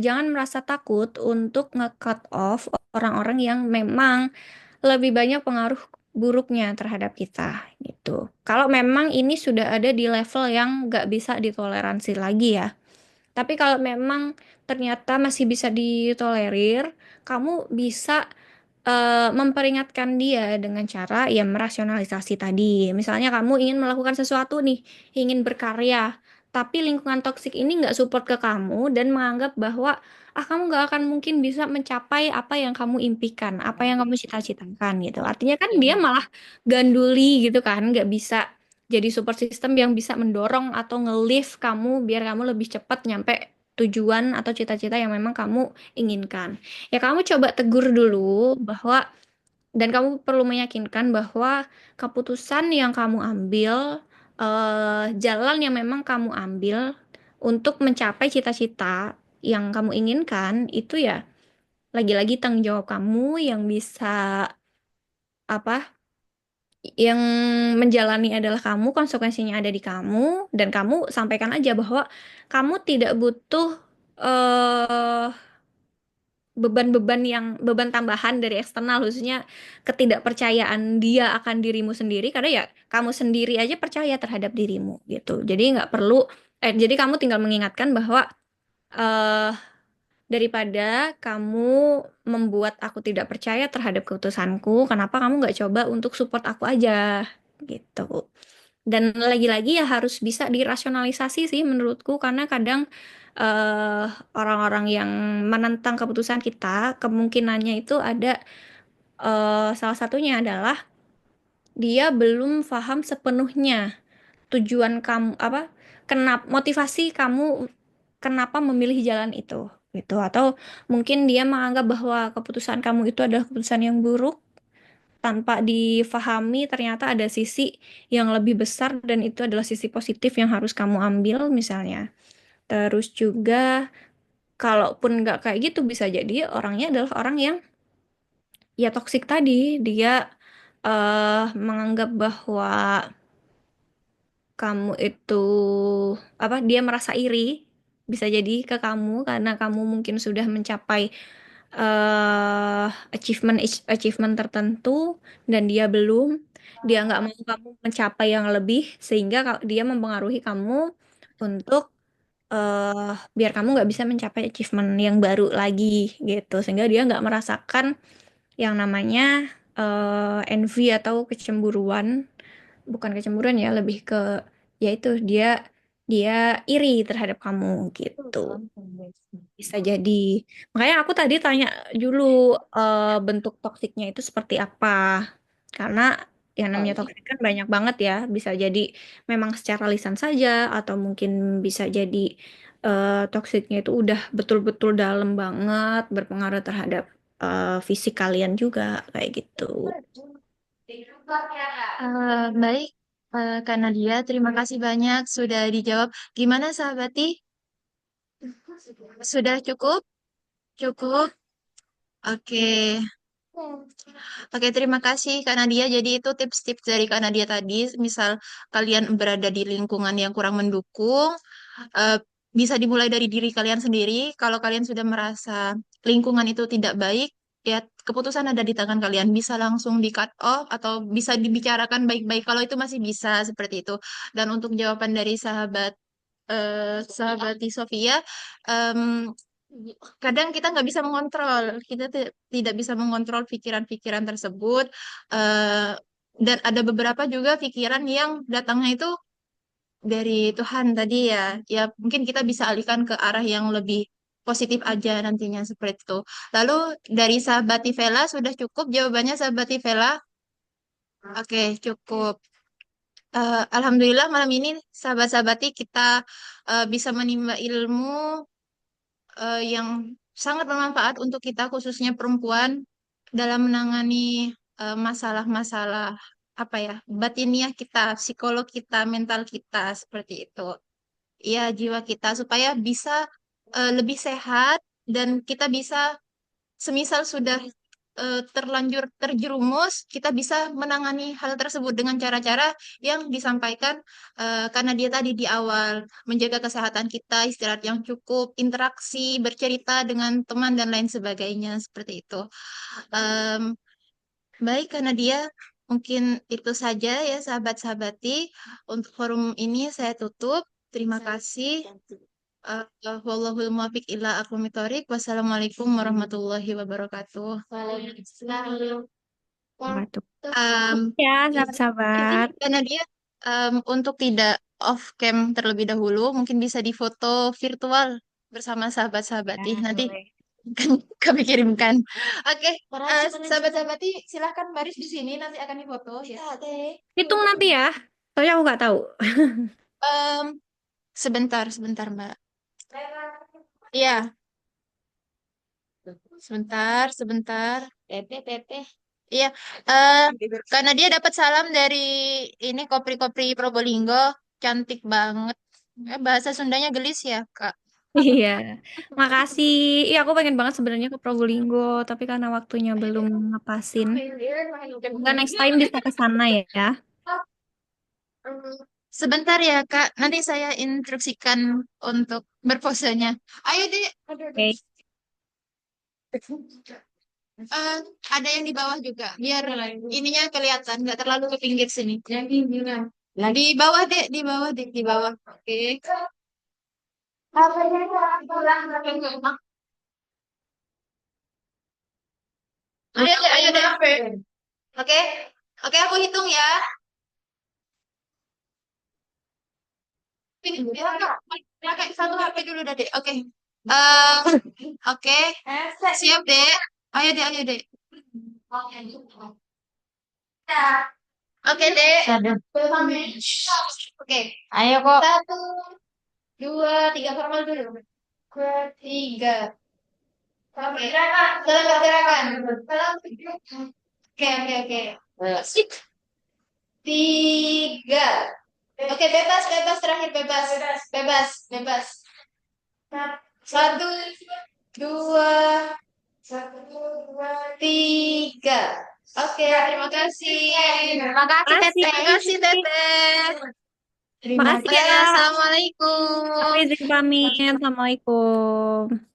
jangan merasa takut untuk nge-cut off orang-orang yang memang lebih banyak pengaruh buruknya terhadap kita gitu. Kalau memang ini sudah ada di level yang nggak bisa ditoleransi lagi ya. Tapi kalau memang ternyata masih bisa ditolerir, kamu bisa memperingatkan dia dengan cara ya merasionalisasi tadi. Misalnya kamu ingin melakukan sesuatu nih, ingin berkarya, tapi lingkungan toksik ini nggak support ke kamu dan menganggap bahwa kamu nggak akan mungkin bisa mencapai apa yang kamu impikan, apa yang kamu cita-citakan gitu. Artinya kan dia malah ganduli gitu kan, nggak bisa jadi support system yang bisa mendorong atau nge-lift kamu biar kamu lebih cepat nyampe tujuan atau cita-cita yang memang kamu inginkan. Ya kamu coba tegur dulu bahwa dan kamu perlu meyakinkan bahwa keputusan yang kamu ambil, jalan yang memang kamu ambil untuk mencapai cita-cita yang kamu inginkan itu ya lagi-lagi tanggung jawab kamu yang bisa apa yang menjalani adalah kamu, konsekuensinya ada di kamu, dan kamu sampaikan aja bahwa kamu tidak butuh eh beban-beban yang beban tambahan dari eksternal khususnya ketidakpercayaan dia akan dirimu sendiri karena ya kamu sendiri aja percaya terhadap dirimu gitu jadi nggak perlu jadi kamu tinggal mengingatkan bahwa eh daripada kamu membuat aku tidak percaya terhadap keputusanku kenapa kamu nggak coba untuk support aku aja gitu dan lagi-lagi ya harus bisa dirasionalisasi sih menurutku karena kadang eh, orang-orang yang menentang keputusan kita kemungkinannya itu ada salah satunya adalah dia belum paham sepenuhnya tujuan kamu apa kenapa motivasi kamu kenapa memilih jalan itu gitu atau mungkin dia menganggap bahwa keputusan kamu itu adalah keputusan yang buruk tanpa difahami ternyata ada sisi yang lebih besar dan itu adalah sisi positif yang harus kamu ambil misalnya. Terus juga kalaupun nggak kayak gitu bisa jadi orangnya adalah orang yang ya toksik tadi. Dia menganggap bahwa kamu itu apa dia merasa iri bisa jadi ke kamu karena kamu mungkin sudah mencapai eh achievement tertentu dan dia belum dia nggak mau kamu mencapai yang lebih sehingga dia mempengaruhi kamu untuk biar kamu nggak bisa mencapai achievement yang baru lagi gitu sehingga dia nggak merasakan yang namanya envy atau kecemburuan bukan kecemburuan ya lebih ke yaitu dia dia iri terhadap kamu gitu bisa jadi. Makanya aku tadi tanya dulu bentuk toksiknya itu seperti apa. Karena yang namanya toksik kan banyak banget ya. Bisa jadi memang secara lisan saja, atau mungkin bisa jadi toksiknya itu udah betul-betul dalam banget, berpengaruh terhadap fisik kalian juga, kayak gitu. Baik, Kak Nadia, terima kasih banyak sudah dijawab. Gimana sahabati? Sudah cukup? Cukup? Oke. Oke, terima kasih Kak Nadia. Jadi itu tips-tips dari Kak Nadia tadi. Misal kalian berada di lingkungan yang kurang mendukung, eh, bisa dimulai dari diri kalian sendiri. Kalau kalian sudah merasa lingkungan itu tidak baik, ya keputusan ada di tangan kalian. Bisa langsung di cut off atau bisa dibicarakan baik-baik. Kalau itu masih bisa seperti itu. Dan untuk jawaban dari sahabat di Sofia, em, kadang kita nggak bisa mengontrol, kita tidak bisa mengontrol pikiran-pikiran tersebut, eh, dan ada beberapa juga pikiran yang datangnya itu dari Tuhan tadi ya, ya mungkin kita bisa alihkan ke arah yang lebih positif aja nantinya seperti itu. Lalu dari sahabat Tivela sudah cukup jawabannya sahabat Tivela? Oke, cukup. Alhamdulillah malam ini sahabat-sahabati kita bisa menimba ilmu yang sangat bermanfaat untuk kita khususnya perempuan dalam menangani masalah-masalah apa ya batiniah kita, psikolog kita, mental kita seperti itu. Ya, jiwa kita supaya bisa lebih sehat dan kita bisa semisal sudah terlanjur terjerumus, kita bisa menangani hal tersebut dengan cara-cara yang disampaikan karena dia tadi di awal, menjaga kesehatan kita, istirahat yang cukup, interaksi, bercerita dengan teman dan lain sebagainya seperti itu. Em, Baik, karena dia mungkin itu saja ya sahabat-sahabati. Untuk forum ini saya tutup. Terima kasih. Wallahul muwaffiq ila aqwamit thoriq. Wassalamualaikum warahmatullahi wabarakatuh. Waduh. Um, Ya, i- ini sahabat-sahabat. karena dia untuk tidak off cam terlebih dahulu, mungkin bisa difoto virtual bersama sahabat-sahabati. Ya, Nanti boleh. akan kami kirimkan. Oke, sahabat-sahabati silahkan baris di sini nanti akan difoto ya. Hitung nanti ya. Soalnya aku nggak tahu. Em, sebentar, sebentar Mbak. Iya, sebentar, sebentar. Tete. Iya, eh karena dia dapat salam dari ini Kopri-Kopri Probolinggo, cantik banget. Bahasa Sundanya gelis ya, Kak. Iya, makasih. Iya, aku pengen banget sebenarnya ke Probolinggo, tapi karena waktunya belum ngepasin. Semoga next time bisa ke sana ya. Sebentar ya, Kak. Nanti saya instruksikan untuk berposenya. Ayo, Dek. Oke. Eh, ada yang di bawah juga, biar ininya kelihatan, nggak terlalu ke pinggir sini. Di bawah, Dek. Di bawah, Dek. Di bawah. Oke. Ayo, Dek. Ayo, Dek. Oke. Oke, aku hitung ya. Pakai satu HP dulu dah, Dek. Oke. Eh, oke. Siap, Dek. Ayo, Dek. Ayo, Dek. Oke, Dek. Oke. Ayo kok. Satu, dua, tiga. Formal dulu. Tiga. Oke. Gerakan. Oke, oke, oke. Sik. Tiga. Oke, bebas, bebas. Terakhir bebas. Bebas, bebas. Satu, dua, tiga. Oke, terima kasih. Terima kasih, Makasih. Teteh. Terima kasih, Teteh. Makasih Oke, ya. Aku assalamualaikum. izin pamit. Assalamualaikum.